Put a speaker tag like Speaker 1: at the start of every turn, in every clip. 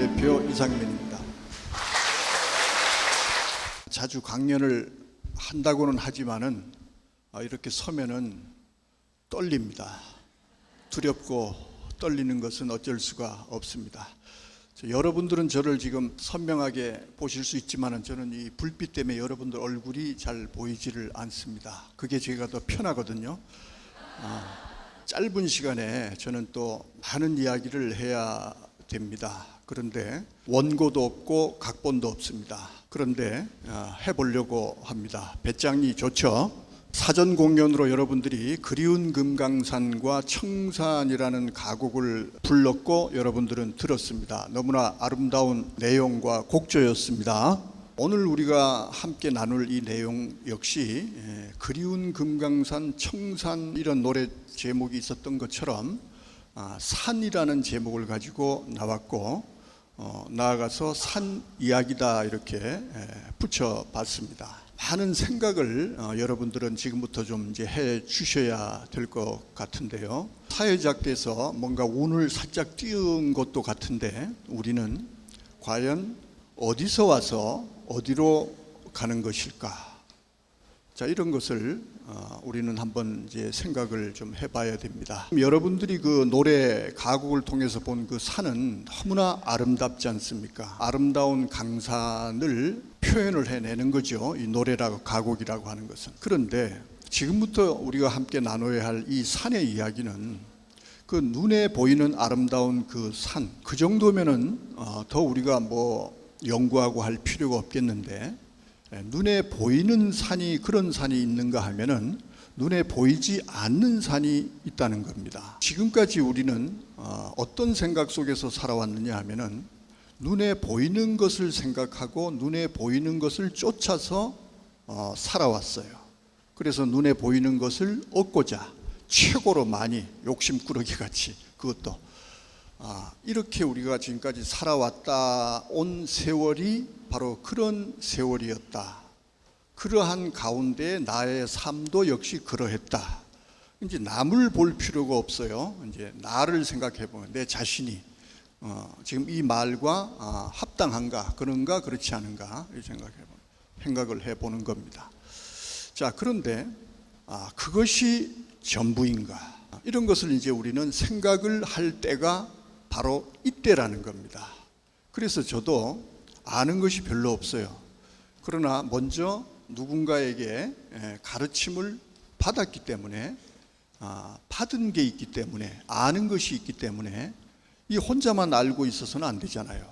Speaker 1: 대표 이상민입니다. 자주 강연을 한다고는 하지만은 이렇게 서면은 떨립니다. 두렵고 떨리는 것은 어쩔 수가 없습니다. 여러분들은 저를 지금 선명하게 보실 수 있지만은 저는 이 불빛 때문에 여러분들 얼굴이 잘 보이지를 않습니다. 그게 제가 더 편하거든요. 짧은 시간에 저는 또 많은 이야기를 해야 됩니다. 그런데 원고도 없고 각본도 없습니다. 그런데 해보려고 합니다. 배짱이 좋죠? 사전 공연으로 여러분들이 그리운 금강산과 청산이라는 가곡을 불렀고 여러분들은 들었습니다. 너무나 아름다운 내용과 곡조였습니다. 오늘 우리가 함께 나눌 이 내용 역시 그리운 금강산 청산 이런 노래 제목이 있었던 것처럼 산이라는 제목을 가지고 나왔고 나아가서 산 이야기다 이렇게 붙여봤습니다. 많은 생각을 여러분들은 지금부터 좀 이제 해 주셔야 될 것 같은데요. 사회자께서 뭔가 운을 살짝 띄운 것도 같은데 우리는 과연 어디서 와서 어디로 가는 것일까? 자, 이런 것을 우리는 한번 이제 생각을 좀 해봐야 됩니다. 여러분들이 그 노래 가곡을 통해서 본 그 산은 너무나 아름답지 않습니까? 아름다운 강산을 표현을 해내는 거죠. 이 노래라고 가곡이라고 하는 것은. 그런데 지금부터 우리가 함께 나눠야 할 이 산의 이야기는 그 눈에 보이는 아름다운 그 산, 그 정도면은 더 우리가 뭐 연구하고 할 필요가 없겠는데 눈에 보이는 산이 그런 산이 있는가 하면은 눈에 보이지 않는 산이 있다는 겁니다. 지금까지 우리는 어떤 생각 속에서 살아왔느냐 하면은 눈에 보이는 것을 생각하고 눈에 보이는 것을 쫓아서 살아왔어요. 그래서 눈에 보이는 것을 얻고자 최고로 많이 욕심꾸러기 같이 그것도 이렇게 우리가 지금까지 살아왔다 온 세월이 바로 그런 세월이었다. 그러한 가운데 나의 삶도 역시 그러했다. 이제 남을 볼 필요가 없어요. 이제 나를 생각해 보면 내 자신이 지금 이 말과 합당한가, 그런가, 그렇지 않은가 이 생각을 해보는 겁니다. 자, 그런데 그것이 전부인가? 이런 것을 이제 우리는 생각을 할 때가 바로 이때라는 겁니다. 그래서 저도 아는 것이 별로 없어요. 그러나 먼저 누군가에게 가르침을 받았기 때문에 받은 게 있기 때문에 아는 것이 있기 때문에 이 혼자만 알고 있어서는 안 되잖아요.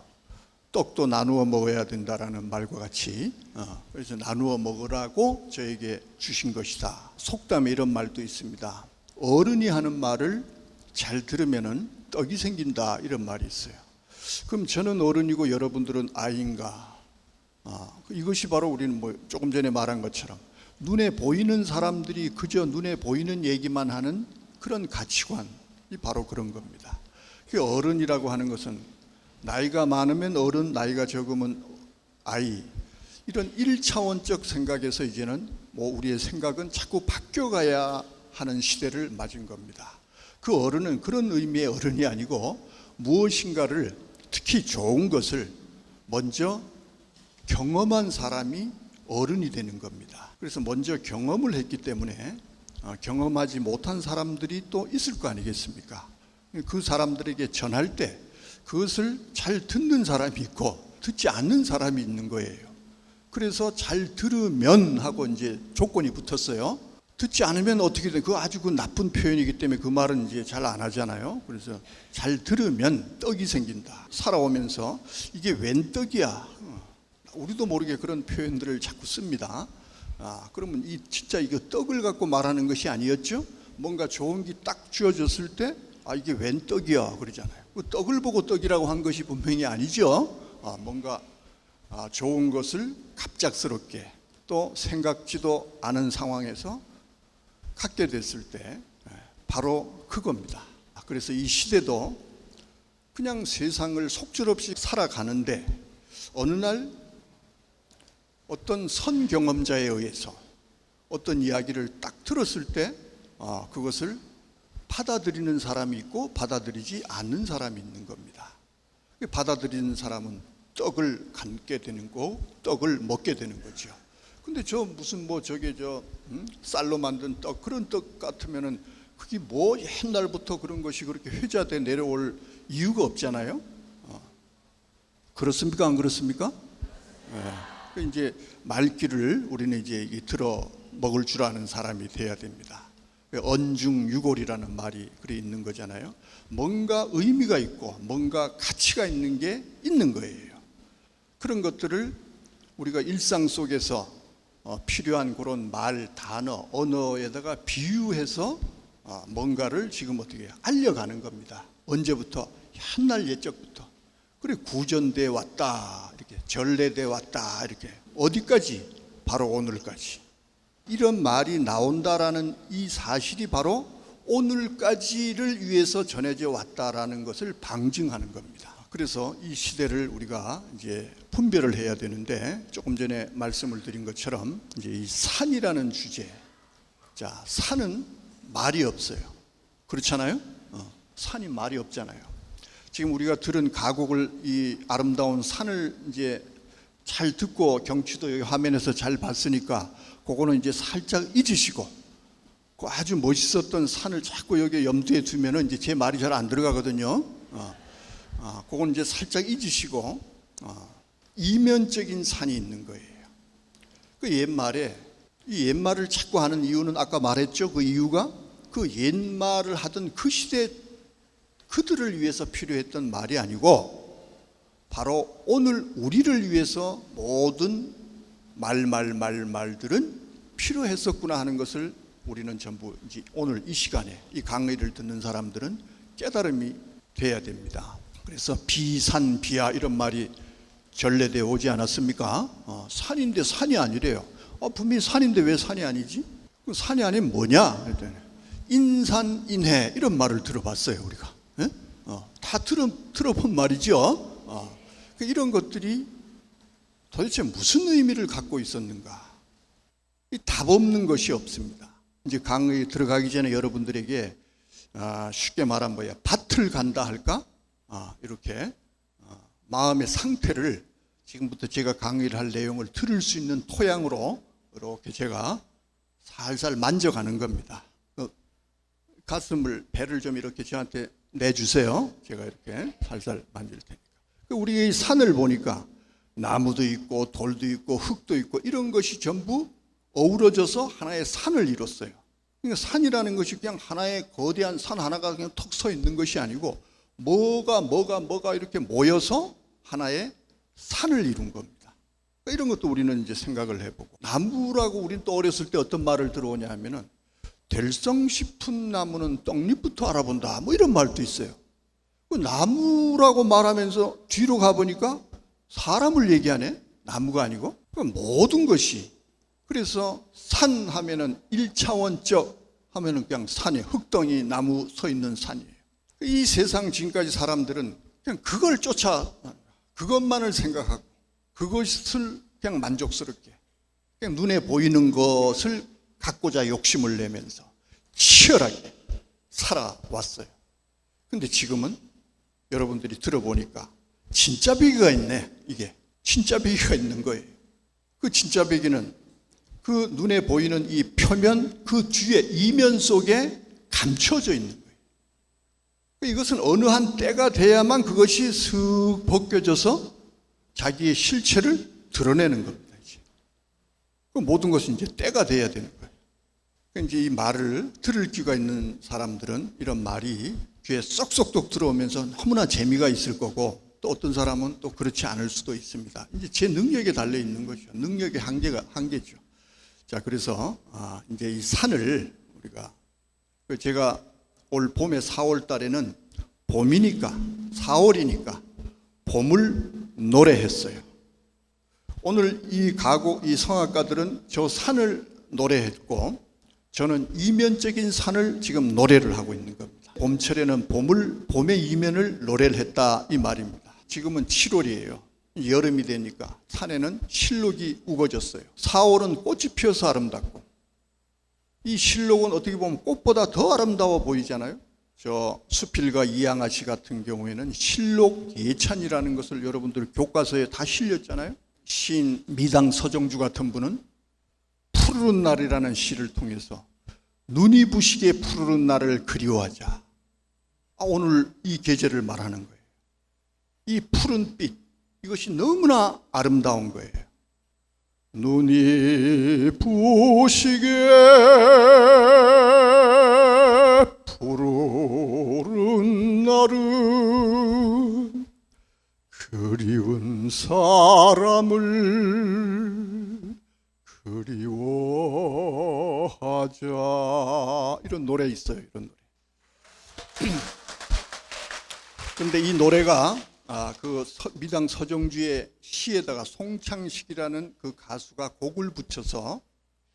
Speaker 1: 떡도 나누어 먹어야 된다라는 말과 같이 그래서 나누어 먹으라고 저에게 주신 것이다. 속담에 이런 말도 있습니다. 어른이 하는 말을 잘 들으면은 떡이 생긴다 이런 말이 있어요. 그럼 저는 어른이고 여러분들은 아이인가? 이것이 바로 우리는 뭐 조금 전에 말한 것처럼 눈에 보이는 사람들이 그저 눈에 보이는 얘기만 하는 그런 가치관이 바로 그런 겁니다. 어른이라고 하는 것은 나이가 많으면 어른, 나이가 적으면 아이, 이런 1차원적 생각에서 이제는 뭐 우리의 생각은 자꾸 바뀌어가야 하는 시대를 맞은 겁니다. 그 어른은 그런 의미의 어른이 아니고 무엇인가를 특히 좋은 것을 먼저 경험한 사람이 어른이 되는 겁니다. 그래서 먼저 경험을 했기 때문에 경험하지 못한 사람들이 또 있을 거 아니겠습니까? 그 사람들에게 전할 때 그것을 잘 듣는 사람이 있고 듣지 않는 사람이 있는 거예요. 그래서 잘 들으면 하고 이제 조건이 붙었어요. 듣지 않으면 어떻게 돼? 그거 아주 그 나쁜 표현이기 때문에 그 말은 이제 잘 안 하잖아요. 그래서 잘 들으면 떡이 생긴다. 살아오면서 이게 웬 떡이야? 우리도 모르게 그런 표현들을 자꾸 씁니다. 그러면 이 진짜 이거 떡을 갖고 말하는 것이 아니었죠? 뭔가 좋은 게 딱 주어졌을 때 이게 웬 떡이야 그러잖아요. 그 떡을 보고 떡이라고 한 것이 분명히 아니죠. 뭔가 좋은 것을 갑작스럽게 또 생각지도 않은 상황에서 갖게 됐을 때 바로 그겁니다. 그래서 이 시대도 그냥 세상을 속절없이 살아가는데 어느 날 어떤 선 경험자에 의해서 어떤 이야기를 딱 들었을 때 그것을 받아들이는 사람이 있고 받아들이지 않는 사람이 있는 겁니다. 받아들이는 사람은 떡을 갖게 되는 거, 떡을 먹게 되는 거죠. 근데 저 무슨 뭐 저게 쌀로 만든 떡, 그런 떡 같으면은 그게 뭐 옛날부터 그런 것이 그렇게 회자돼 내려올 이유가 없잖아요. 그렇습니까? 안 그렇습니까? 네. 이제 말귀를 우리는 이제 들어 먹을 줄 아는 사람이 돼야 됩니다. 언중유골이라는 말이 그래 있는 거잖아요. 뭔가 의미가 있고 뭔가 가치가 있는 게 있는 거예요. 그런 것들을 우리가 일상 속에서 필요한 그런 말, 단어, 언어에다가 비유해서 뭔가를 지금 어떻게 알려가는 겁니다. 언제부터? 옛날 옛적부터. 그래 구전돼 왔다, 이렇게 전래돼 왔다, 이렇게 어디까지? 바로 오늘까지. 이런 말이 나온다라는 이 사실이 바로 오늘까지를 위해서 전해져 왔다라는 것을 방증하는 겁니다. 그래서 이 시대를 우리가 이제 분별을 해야 되는데, 조금 전에 말씀을 드린 것처럼 이제 이 산이라는 주제. 자, 산은 말이 없어요. 그렇잖아요? 산이 말이 없잖아요. 지금 우리가 들은 가곡을, 이 아름다운 산을 이제 잘 듣고 경치도 여기 화면에서 잘 봤으니까 그거는 이제 살짝 잊으시고, 그 아주 멋있었던 산을 자꾸 여기 염두에 두면은 이제 제 말이 잘 안 들어가거든요. 그건 이제 살짝 잊으시고, 이면적인 산이 있는 거예요. 그 옛말에, 이 옛말을 자꾸 하는 이유는 아까 말했죠. 그 이유가 그 옛말을 하던 그 시대 그들을 위해서 필요했던 말이 아니고, 바로 오늘 우리를 위해서 모든 말들은 필요했었구나 하는 것을 우리는 전부 이제 오늘 이 시간에 이 강의를 듣는 사람들은 깨달음이 돼야 됩니다. 그래서 비산비야 이런 말이 전래되어 오지 않았습니까? 산인데 산이 아니래요. 분명히 산인데 왜 산이 아니지? 산이 아니면 뭐냐? 그랬더니 인산인해 이런 말을 들어봤어요, 우리가. 다 들어본 말이죠. 이런 것들이 도대체 무슨 의미를 갖고 있었는가? 답 없는 것이 없습니다. 이제 강의에 들어가기 전에 여러분들에게 쉽게 말하면 뭐야, 밭을 간다 할까? 이렇게 마음의 상태를 지금부터 제가 강의를 할 내용을 들을 수 있는 토양으로 이렇게 제가 살살 만져가는 겁니다. 가슴을, 배를 좀 이렇게 저한테 내주세요. 제가 이렇게 살살 만질 테니까. 우리 이 산을 보니까 나무도 있고 돌도 있고 흙도 있고 이런 것이 전부 어우러져서 하나의 산을 이뤘어요. 그러니까 산이라는 것이 그냥 하나의 거대한 산 하나가 그냥 턱 서 있는 것이 아니고 뭐가 이렇게 모여서 하나의 산을 이룬 겁니다. 그러니까 이런 것도 우리는 이제 생각을 해보고, 나무라고 우리는 또 어렸을 때 어떤 말을 들어오냐 하면은 될성 싶은 나무는 떡잎부터 알아본다, 뭐 이런 말도 있어요. 나무라고 말하면서 뒤로 가보니까 사람을 얘기하네. 나무가 아니고 모든 것이. 그래서 산 하면은 1차원적 하면은 그냥 산에 흙덩이 나무 서 있는 산이에요. 이 세상 지금까지 사람들은 그냥 그걸 쫓아, 그것만을 생각하고 그것을 그냥 만족스럽게 그냥 눈에 보이는 것을 갖고자 욕심을 내면서 치열하게 살아왔어요. 근데 지금은 여러분들이 들어보니까 진짜 배기가 있네. 이게 진짜 배기가 있는 거예요. 그 진짜 배기는 그 눈에 보이는 이 표면, 그 뒤에 이면 속에 감춰져 있는 거예요. 이것은 어느 한 때가 돼야만 그것이 슥 벗겨져서 자기의 실체를 드러내는 겁니다. 이제. 그 모든 것은 이제 때가 돼야 되는 거예요. 이제 이 말을 들을 귀가 있는 사람들은 이런 말이 귀에 쏙쏙쏙 들어오면서 너무나 재미가 있을 거고, 또 어떤 사람은 또 그렇지 않을 수도 있습니다. 이제 제 능력에 달려 있는 거죠. 능력의 한계죠. 자, 그래서 이제 이 산을 우리가, 제가 올 봄에 4월 달에는 봄이니까 4월이니까 봄을 노래했어요. 오늘 이 가곡, 이 성악가들은 저 산을 노래했고, 저는 이면적인 산을 지금 노래를 하고 있는 겁니다. 봄철에는 봄의 이면을 노래를 했다, 이 말입니다. 지금은 7월이에요. 여름이 되니까 산에는 실록이 우거졌어요. 4월은 꽃이 피어서 아름답고, 이 실록은 어떻게 보면 꽃보다 더 아름다워 보이잖아요. 저 수필가 이양아 씨 같은 경우에는 실록 예찬이라는 것을 여러분들 교과서에 다 실렸잖아요. 시인 미당 서정주 같은 분은 푸르른 날이라는 시를 통해서 눈이 부시게 푸르른 날을 그리워하자. 오늘 이 계절을 말하는 거예요. 이 푸른빛, 이것이 너무나 아름다운 거예요. 눈이 부시게 푸르른 날은 그리운 사람을 그리워하자. 이런 노래 있어요. 이런 노래. 그런데 이 노래가 그 미당 서정주의 시에다가 송창식이라는 그 가수가 곡을 붙여서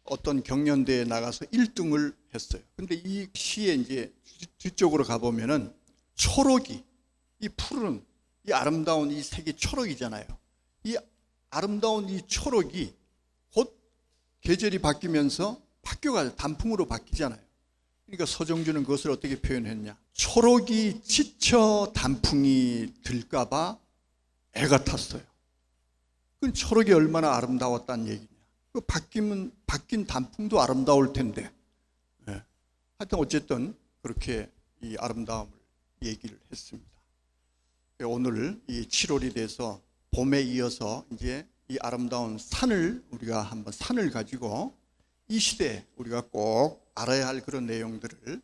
Speaker 1: 어떤 경연대회에 나가서 1등을 했어요. 근데 이 시에 이제 뒤쪽으로 가보면은 초록이, 이 푸른, 이 아름다운 이 색이 초록이잖아요. 이 아름다운 이 초록이 곧 계절이 바뀌면서 바뀌어가요. 단풍으로 바뀌잖아요. 그러니까 서정주는 그것을 어떻게 표현했냐. 초록이 지쳐 단풍이 들까봐 애가 탔어요. 그 초록이 얼마나 아름다웠다는 얘기냐. 그 바뀐 단풍도 아름다울 텐데. 네. 하여튼 어쨌든 그렇게 이 아름다움을 얘기를 했습니다. 오늘 이 7월이 돼서 봄에 이어서 이제 이 아름다운 산을 우리가 한번 산을 가지고 이 시대에 우리가 꼭 알아야 할 그런 내용들을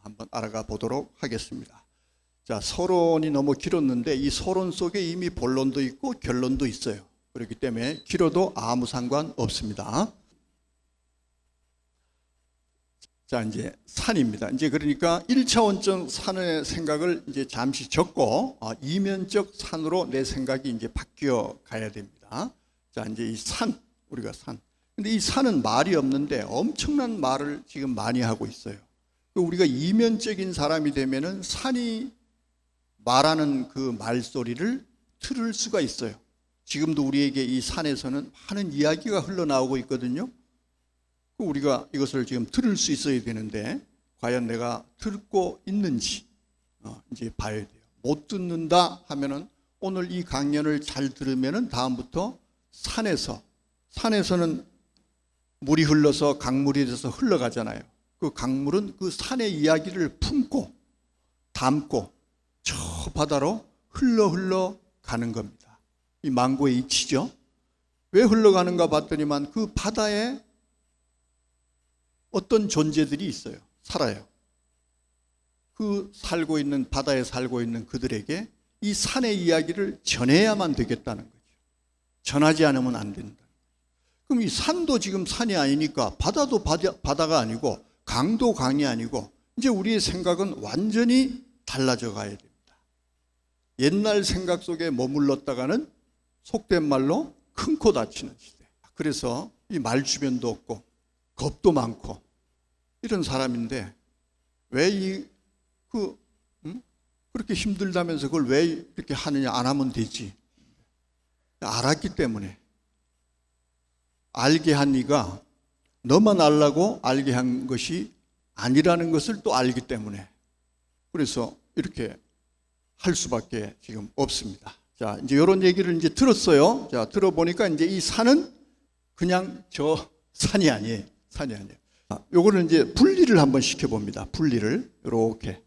Speaker 1: 한번 알아가 보도록 하겠습니다. 자, 서론이 너무 길었는데 이 서론 속에 이미 본론도 있고 결론도 있어요. 그렇기 때문에 길어도 아무 상관 없습니다. 자, 이제 산입니다. 이제 그러니까 1차원적 산의 생각을 이제 잠시 접고 이면적 산으로 내 생각이 이제 바뀌어 가야 됩니다. 자, 이제 이 산, 우리가 산. 근데 이 산은 말이 없는데 엄청난 말을 지금 많이 하고 있어요. 우리가 이면적인 사람이 되면은 산이 말하는 그 말소리를 들을 수가 있어요. 지금도 우리에게 이 산에서는 많은 이야기가 흘러나오고 있거든요. 우리가 이것을 지금 들을 수 있어야 되는데 과연 내가 듣고 있는지 이제 봐야 돼요. 못 듣는다 하면은 오늘 이 강연을 잘 들으면은 다음부터 산에서는 물이 흘러서 강물이 돼서 흘러가잖아요. 그 강물은 그 산의 이야기를 품고 담고 저 바다로 흘러 가는 겁니다. 이 망고의 이치죠. 왜 흘러가는가 봤더니만 그 바다에 어떤 존재들이 있어요. 살아요. 그 살고 있는 바다에 살고 있는 그들에게 이 산의 이야기를 전해야만 되겠다는 거죠. 전하지 않으면 안 된다. 그럼 이 산도 지금 산이 아니니까 바다도 바다가 아니고 강도 강이 아니고 이제 우리의 생각은 완전히 달라져 가야 됩니다. 옛날 생각 속에 머물렀다가는 속된 말로 큰 코 다치는 시대. 그래서 이 말 주변도 없고 겁도 많고 이런 사람인데 왜 그렇게 힘들다면서 그걸 왜 이렇게 하느냐. 안 하면 되지. 알았기 때문에. 알게 한 이가 너만 알라고 알게 한 것이 아니라는 것을 또 알기 때문에 그래서 이렇게 할 수밖에 지금 없습니다. 자, 이제 이런 얘기를 이제 들었어요. 자, 들어보니까 이제 이 산은 그냥 저 산이 아니에요. 산이 아니에요. 요거는 이제 분리를 한번 시켜봅니다. 분리를 이렇게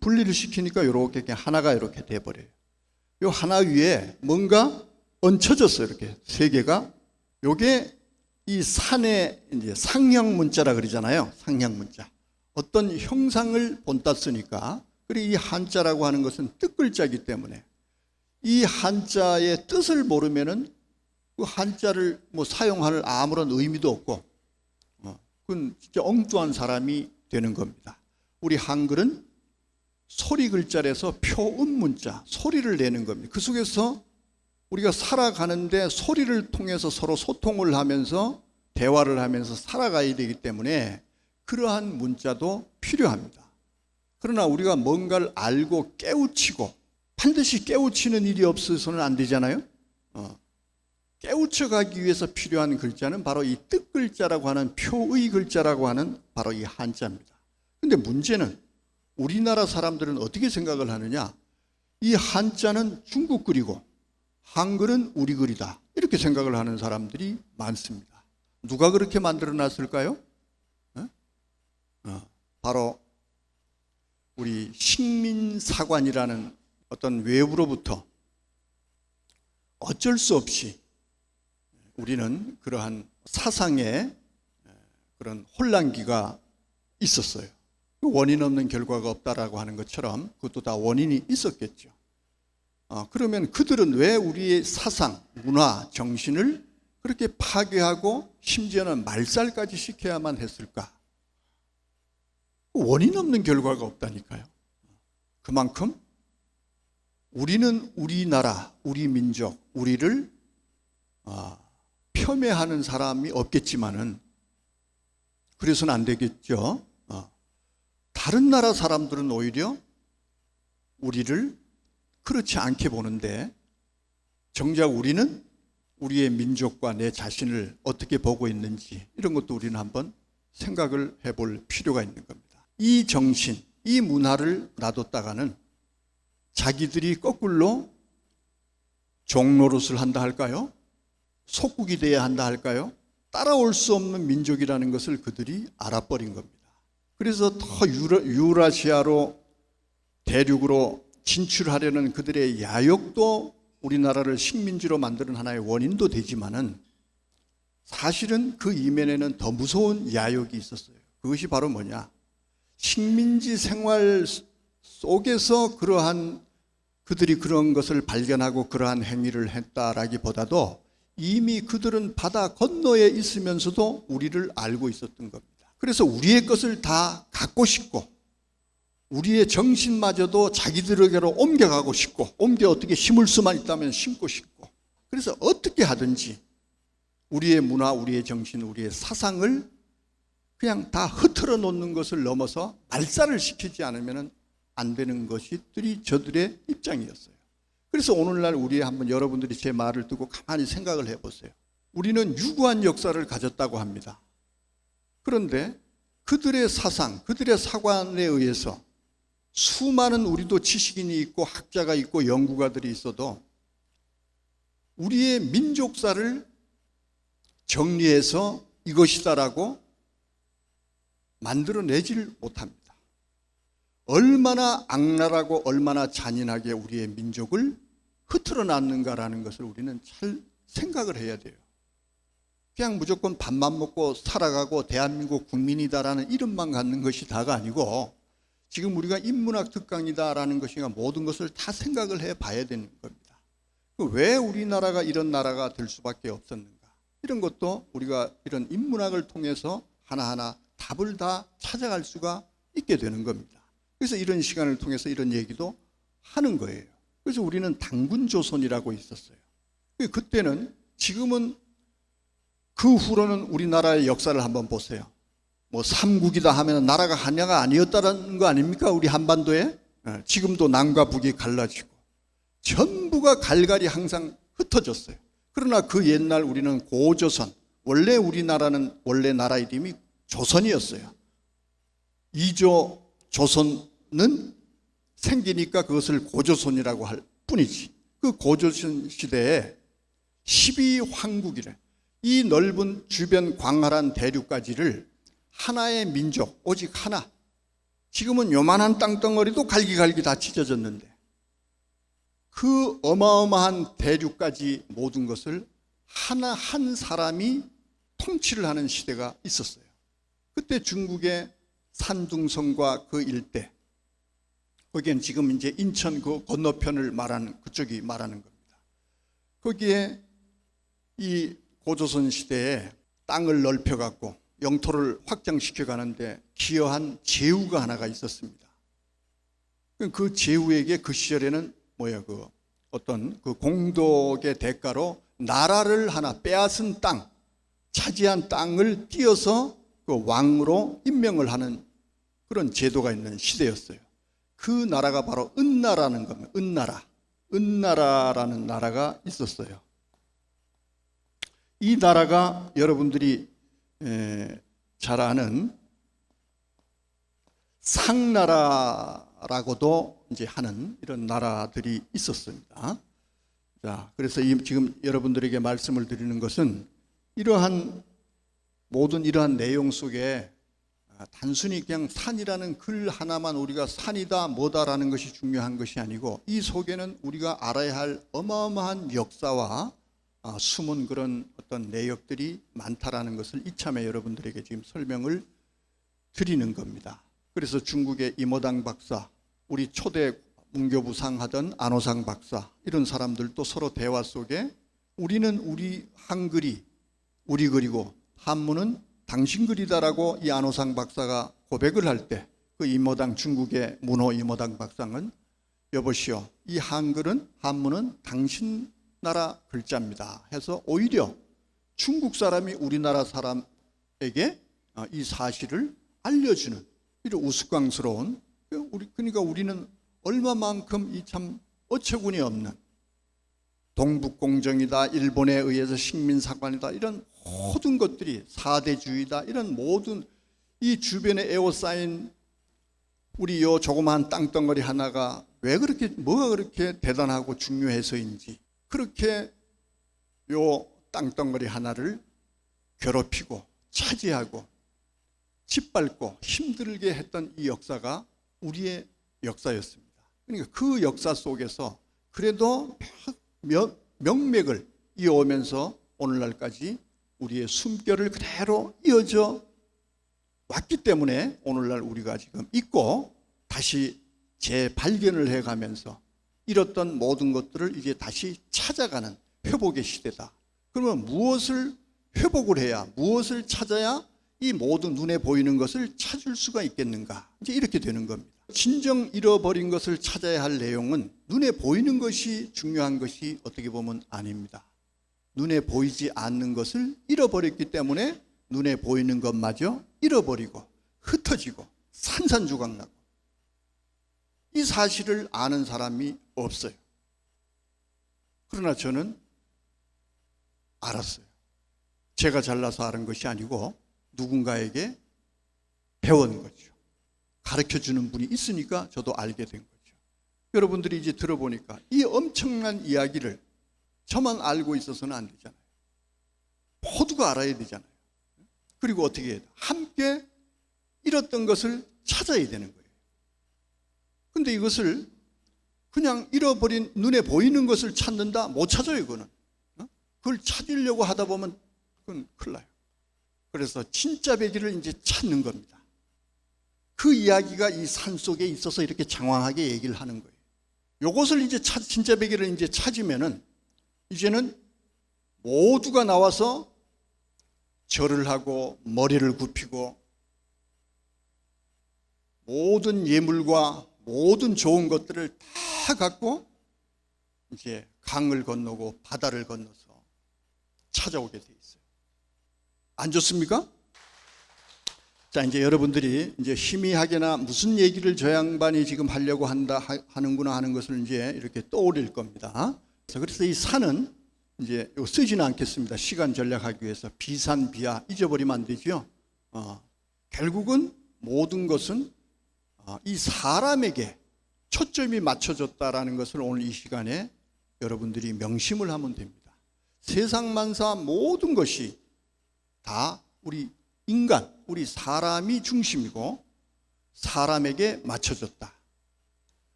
Speaker 1: 분리를 시키니까 이렇게 그냥 하나가 이렇게 돼버려요. 요 하나 위에 뭔가 얹혀졌어요. 이렇게 세 개가. 요게 이 산의 이제 상형 문자라 그러잖아요. 상형 문자. 어떤 형상을 본따 쓰니까. 그리고 이 한자라고 하는 것은 뜻글자이기 때문에 이 한자의 뜻을 모르면은 그 한자를 뭐 사용할 아무런 의미도 없고, 그건 진짜 엉뚱한 사람이 되는 겁니다. 우리 한글은 소리 글자라서 표음 문자, 소리를 내는 겁니다. 그 속에서 우리가 살아가는데 소리를 통해서 서로 소통을 하면서 대화를 하면서 살아가야 되기 때문에 그러한 문자도 필요합니다. 그러나 우리가 뭔가를 알고 깨우치고 반드시 깨우치는 일이 없어서는 안 되잖아요. 깨우쳐가기 위해서 필요한 글자는 바로 이 뜻글자라고 하는 표의 글자라고 하는 바로 이 한자입니다. 근데 문제는 우리나라 사람들은 어떻게 생각을 하느냐? 이 한자는 중국 글이고 한글은 우리 글이다, 이렇게 생각을 하는 사람들이 많습니다. 누가 그렇게 만들어 놨을까요? 바로 우리 식민사관이라는 어떤 외부로부터 어쩔 수 없이 우리는 그러한 사상의 그런 혼란기가 있었어요. 원인 없는 결과가 없다라고 하는 것처럼 그것도 다 원인이 있었겠죠. 그러면 그들은 왜 우리의 사상, 문화, 정신을 그렇게 파괴하고 심지어는 말살까지 시켜야만 했을까? 원인 없는 결과가 없다니까요. 그만큼 우리는 우리나라, 우리 민족, 우리를 폄훼하는 사람이 없겠지만은 그래서는 안 되겠죠. 다른 나라 사람들은 오히려 우리를 그렇지 않게 보는데 정작 우리는 우리의 민족과 내 자신을 어떻게 보고 있는지 이런 것도 우리는 한번 생각을 해볼 필요가 있는 겁니다. 이 정신, 이 문화를 놔뒀다가는 자기들이 거꾸로 종노릇을 한다 할까요? 속국이 돼야 한다 할까요? 따라올 수 없는 민족이라는 것을 그들이 알아버린 겁니다. 그래서 더 유라시아로 대륙으로 진출하려는 그들의 야욕도 우리나라를 식민지로 만드는 하나의 원인도 되지만은 사실은 그 이면에는 더 무서운 야욕이 있었어요. 그것이 바로 뭐냐? 식민지 생활 속에서 그들이 그런 것을 발견하고 그러한 행위를 했다라기보다도 이미 그들은 바다 건너에 있으면서도 우리를 알고 있었던 겁니다. 그래서 우리의 것을 다 갖고 싶고 우리의 정신마저도 자기들에게로 옮겨가고 싶고 옮겨 어떻게 심을 수만 있다면 심고 싶고 그래서 어떻게 하든지 우리의 문화, 우리의 정신, 우리의 사상을 그냥 다 흐트러 놓는 것을 넘어서 말살을 시키지 않으면 안 되는 것이 저들의 입장이었어요. 그래서 오늘날 한번 여러분들이 제 말을 듣고 가만히 생각을 해보세요. 우리는 유구한 역사를 가졌다고 합니다. 그런데 그들의 사상, 그들의 사관에 의해서 수많은 우리도 지식인이 있고 학자가 있고 연구가들이 있어도 우리의 민족사를 정리해서 이것이다라고 만들어내지를 못합니다. 얼마나 악랄하고 얼마나 잔인하게 우리의 민족을 흐트러 놨는가라는 것을 우리는 잘 생각을 해야 돼요. 그냥 무조건 밥만 먹고 살아가고 대한민국 국민이다라는 이름만 갖는 것이 다가 아니고 지금 우리가 인문학 특강이다라는 것인가 모든 것을 다 생각을 해봐야 되는 겁니다. 왜 우리나라가 이런 나라가 될 수밖에 없었는가? 이런 것도 우리가 이런 인문학을 통해서 하나하나 답을 다 찾아갈 수가 있게 되는 겁니다. 그래서 이런 시간을 통해서 이런 얘기도 하는 거예요. 그래서 우리는 당군조선이라고 있었어요. 그때는 지금은 그 후로는 우리나라의 역사를 한번 보세요. 뭐 삼국이다 하면 나라가 하나가 아니었다는 거 아닙니까? 우리 한반도에 지금도 남과 북이 갈라지고 전부가 갈갈이 항상 흩어졌어요. 그러나 그 옛날 우리는 고조선, 원래 우리나라는 원래 나라 이름이 조선이었어요. 이조 조선은 생기니까 그것을 고조선이라고 할 뿐이지. 그 고조선 시대에 12황국이래. 이 넓은 주변 광활한 대륙까지를 하나의 민족, 오직 하나. 지금은 요만한 땅덩어리도 갈기갈기 다 찢어졌는데 그 어마어마한 대륙까지 모든 것을 한 사람이 통치를 하는 시대가 있었어요. 그때 중국의 산둥성과 그 일대, 거기엔 지금 이제 인천 그 건너편을 말하는 그쪽이 말하는 겁니다. 거기에 이 고조선 시대에 땅을 넓혀갖고 영토를 확장시켜 가는데 기여한 제후가 하나가 있었습니다. 그 제후에게 그 시절에는 어떤 그 공덕의 대가로 나라를 하나 빼앗은 땅, 차지한 땅을 띄어서 그 왕으로 임명을 하는 그런 제도가 있는 시대였어요. 그 나라가 바로 은나라는 겁니다. 은나라라는 나라가 있었어요. 이 나라가 여러분들이 잘 아는 상나라라고도 이제 하는 이런 나라들이 있었습니다. 자, 그래서 지금 여러분들에게 말씀을 드리는 것은 모든 이러한 내용 속에 단순히 그냥 산이라는 글 하나만 우리가 산이다 뭐다라는 것이 중요한 것이 아니고, 이 속에는 우리가 알아야 할 어마어마한 역사와 숨은 그런 어떤 내역들이 많다라는 것을 이참에 여러분들에게 지금 설명을 드리는 겁니다. 그래서 중국의 임어당 박사, 우리 초대 문교부상 하던 안호상 박사, 이런 사람들도 서로 대화 속에 우리는 우리 한글이 우리 글이고 한문은 당신 글이다라고 이 안호상 박사가 고백을 할 때, 그 임어당, 중국의 문호 임어당 박사는 여보시오, 이 한문은 당신 나라 글자입니다 해서 오히려 중국 사람이 우리나라 사람에게 이 사실을 알려주는 이런 우스꽝스러운, 그러니까 우리는 얼마만큼 이 참 어처구니 없는 동북공정이다, 일본에 의해서 식민사관이다, 이런 모든 것들이 사대주의다, 이런 모든 이 주변에 에워싸인 우리 요 조그마한 땅덩어리 하나가 뭐가 그렇게 대단하고 중요해서인지 그렇게 요 땅덩어리 하나를 괴롭히고 차지하고 짓밟고 힘들게 했던 이 역사가 우리의 역사였습니다. 그러니까 그 역사 속에서 그래도 명맥을 이어오면서 오늘날까지 우리의 숨결을 그대로 이어져 왔기 때문에 오늘날 우리가 지금 있고, 다시 재발견을 해가면서 잃었던 모든 것들을 이제 다시 찾아가는 회복의 시대다. 그러면 무엇을 회복을 해야, 무엇을 찾아야 이 모든 눈에 보이는 것을 찾을 수가 있겠는가? 이제 이렇게 되는 겁니다. 진정 잃어버린 것을 찾아야 할 내용은 눈에 보이는 것이 중요한 것이 어떻게 보면 아닙니다. 눈에 보이지 않는 것을 잃어버렸기 때문에 눈에 보이는 것마저 잃어버리고 흩어지고 산산조각나고, 이 사실을 아는 사람이 없어요. 그러나 저는 알았어요. 제가 잘나서 아는 것이 아니고 누군가에게 배운 거죠. 가르쳐주는 분이 있으니까 저도 알게 된 거죠. 여러분들이 이제 들어보니까 이 엄청난 이야기를 저만 알고 있어서는 안 되잖아요. 모두가 알아야 되잖아요. 그리고 어떻게 해야 돼? 함께 잃었던 것을 찾아야 되는 거예요. 근데 이것을 그냥 잃어버린 눈에 보이는 것을 찾는다? 못 찾아요, 그거는. 그걸 찾으려고 하다 보면 그건 큰일 나요. 그래서 진짜 배기를 이제 찾는 겁니다. 그 이야기가 이 산 속에 있어서 이렇게 장황하게 얘기를 하는 거예요. 요것을 이제 진짜 배기를 이제 찾으면은 이제는 모두가 나와서 절을 하고 머리를 굽히고 모든 예물과 모든 좋은 것들을 다 갖고 이제 강을 건너고 바다를 건너서 찾아오게 돼 있어요. 안 좋습니까? 자, 이제 여러분들이 이제 희미하게나 무슨 얘기를 저 양반이 지금 하려고 하는구나 하는 것을 이제 이렇게 떠올릴 겁니다. 그래서 이 산은 이제 쓰지는 않겠습니다. 시간 절약하기 위해서. 비산, 비하 잊어버리면 안 되죠. 결국은 모든 것은 이 사람에게 초점이 맞춰졌다라는 것을 오늘 이 시간에 여러분들이 명심을 하면 됩니다. 세상 만사 모든 것이 다 우리 인간, 우리 사람이 중심이고 사람에게 맞춰졌다.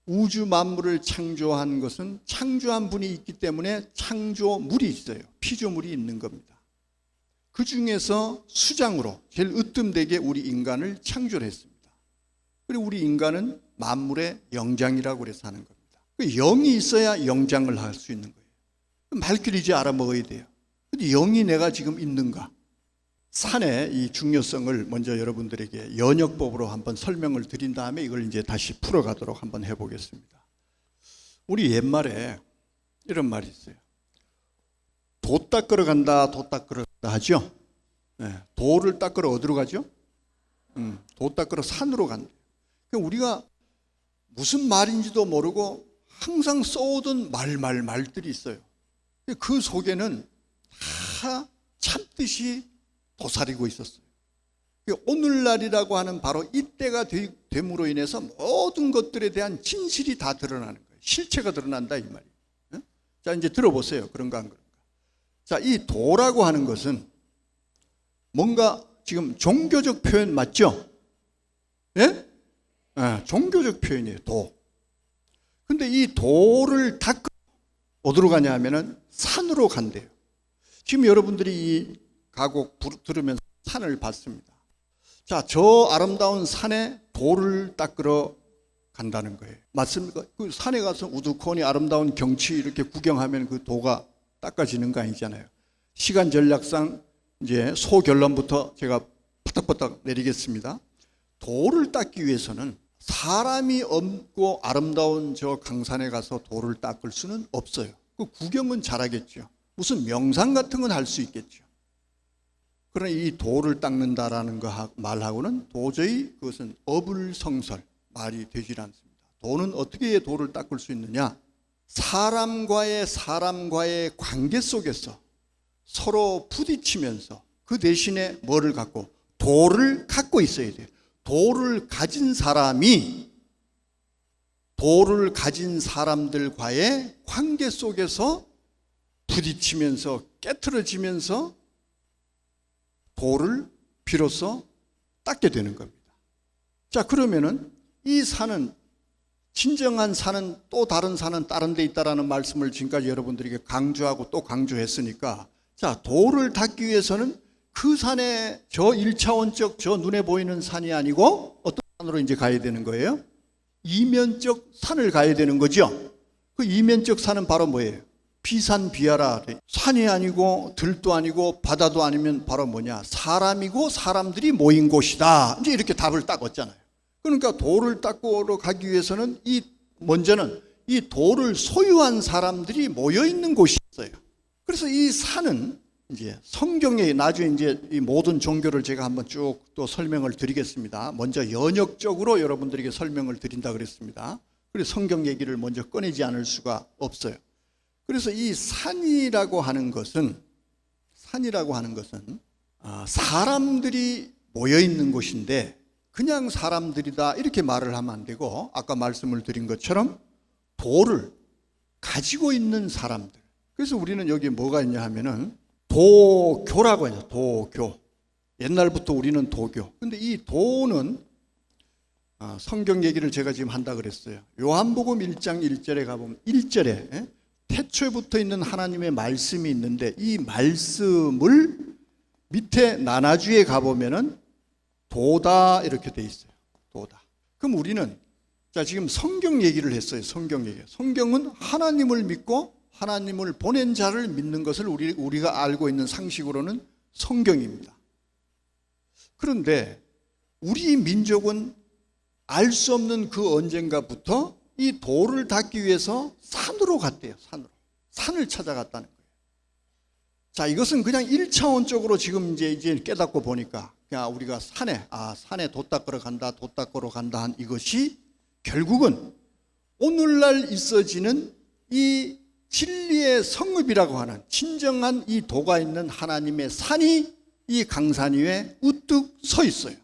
Speaker 1: 우주 만물을 창조한 것은 창조한 분이 있기 때문에 창조물이 있어요. 피조물이 있는 겁니다. 그 중에서 수장으로 제일 으뜸되게 우리 인간을 창조를 했습니다. 그리고 우리 인간은 만물의 영장이라고 그래서 하는 겁니다. 영이 있어야 영장을 할 수 있는 거예요. 말귀를 이제 알아먹어야 돼요. 근데 영이 내가 지금 있는가? 산의 이 중요성을 먼저 여러분들에게 연역법으로 한번 설명을 드린 다음에 이걸 이제 다시 풀어가도록 한번 해보겠습니다. 우리 옛말에 이런 말이 있어요. 도 닦으러 간다, 도 닦으러 간다 하죠. 네, 도를 닦으러 어디로 가죠? 도 닦으러 산으로 간다. 우리가 무슨 말인지도 모르고 항상 써오던 말들이 있어요. 그 속에는 다 참듯이 도사리고 있었어요. 오늘날이라고 하는 바로 이때가 됨으로 인해서 모든 것들에 대한 진실이 다 드러나는 거예요. 실체가 드러난다 이 말이에요. 자, 이제 들어보세요. 그런가 안 그런가. 자, 이 도라고 하는 것은 뭔가 지금 종교적 표현 맞죠? 예? 종교적 표현이에요. 도. 근데 이 도를 닦으러 어디로 가냐 하면은 산으로 간대요. 지금 여러분들이 이 가곡 들으면서 산을 봤습니다. 자, 저 아름다운 산에 도를 닦으러 간다는 거예요. 맞습니까? 그 산에 가서 우두커니 아름다운 경치 이렇게 구경하면 그 도가 닦아지는 거 아니잖아요. 시간 전략상 이제 소결론부터 제가 바닥바닥 내리겠습니다. 도를 닦기 위해서는 사람이 없고 아름다운 저 강산에 가서 도를 닦을 수는 없어요. 그 구경은 잘하겠죠. 무슨 명상 같은 건 할 수 있겠죠. 그러나 이 도를 닦는다라는 거 말하고는 도저히 그것은 어불성설, 말이 되질 않습니다. 도는 어떻게 도를 닦을 수 있느냐? 사람과의 관계 속에서 서로 부딪히면서 그 대신에 뭐를 갖고? 도를 갖고 있어야 돼요. 도를 가진 사람들과의 관계 속에서 부딪히면서 깨트려지면서 도를 비로소 닦게 되는 겁니다. 자, 그러면은 이 산은, 진정한 산은 또 다른 산은 다른 데 있다라는 말씀을 지금까지 여러분들에게 강조하고 또 강조했으니까, 자, 도를 닦기 위해서는 그 산에 저 1차원적 저 눈에 보이는 산이 아니고 어떤 산으로 이제 가야 되는 거예요? 이면적 산을 가야 되는 거죠. 그 이면적 산은 바로 뭐예요? 비산비하라. 산이 아니고 들도 아니고 바다도 아니면 바로 뭐냐? 사람이고 사람들이 모인 곳이다. 이제 이렇게 답을 딱 얻잖아요. 그러니까 도를 닦으러 가기 위해서는 먼저는 이 도를 소유한 사람들이 모여 있는 곳이 있어요. 그래서 이 산은 이제 성경에 나중에 이제 이 모든 종교를 제가 한번 쭉 또 설명을 드리겠습니다. 먼저 연역적으로 여러분들에게 설명을 드린다 그랬습니다. 그래서 성경 얘기를 먼저 꺼내지 않을 수가 없어요. 그래서 이 산이라고 하는 것은 사람들이 모여 있는 곳인데 그냥 사람들이다 이렇게 말을 하면 안 되고, 아까 말씀을 드린 것처럼 도를 가지고 있는 사람들. 그래서 우리는 여기 뭐가 있냐 하면은 도교라고 해요. 도교. 옛날부터 우리는 도교. 근데 이 도는 성경 얘기를 제가 지금 한다 그랬어요. 요한복음 1장 1절에 가보면 1절에 태초부터 있는 하나님의 말씀이 있는데 이 말씀을 밑에 나나주에 가보면은 도다 이렇게 돼 있어요. 도다. 그럼 우리는 자 지금 성경 얘기를 했어요. 성경 얘기. 성경은 하나님을 믿고 하나님을 보낸 자를 믿는 것을 우리가 알고 있는 상식으로는 성경입니다. 그런데 우리 민족은 알 수 없는 그 언젠가부터 이 도를 닦기 위해서 산으로 갔대요. 산을 찾아갔다는 거예요. 자, 이것은 그냥 1차원적으로 지금 이제 깨닫고 보니까 그냥 우리가 산에 도 닦으러 간다 한 이것이 결국은 오늘날 있어지는 이 진리의 성읍이라고 하는 진정한 이 도가 있는 하나님의 산이 이 강산 위에 우뚝 서 있어요.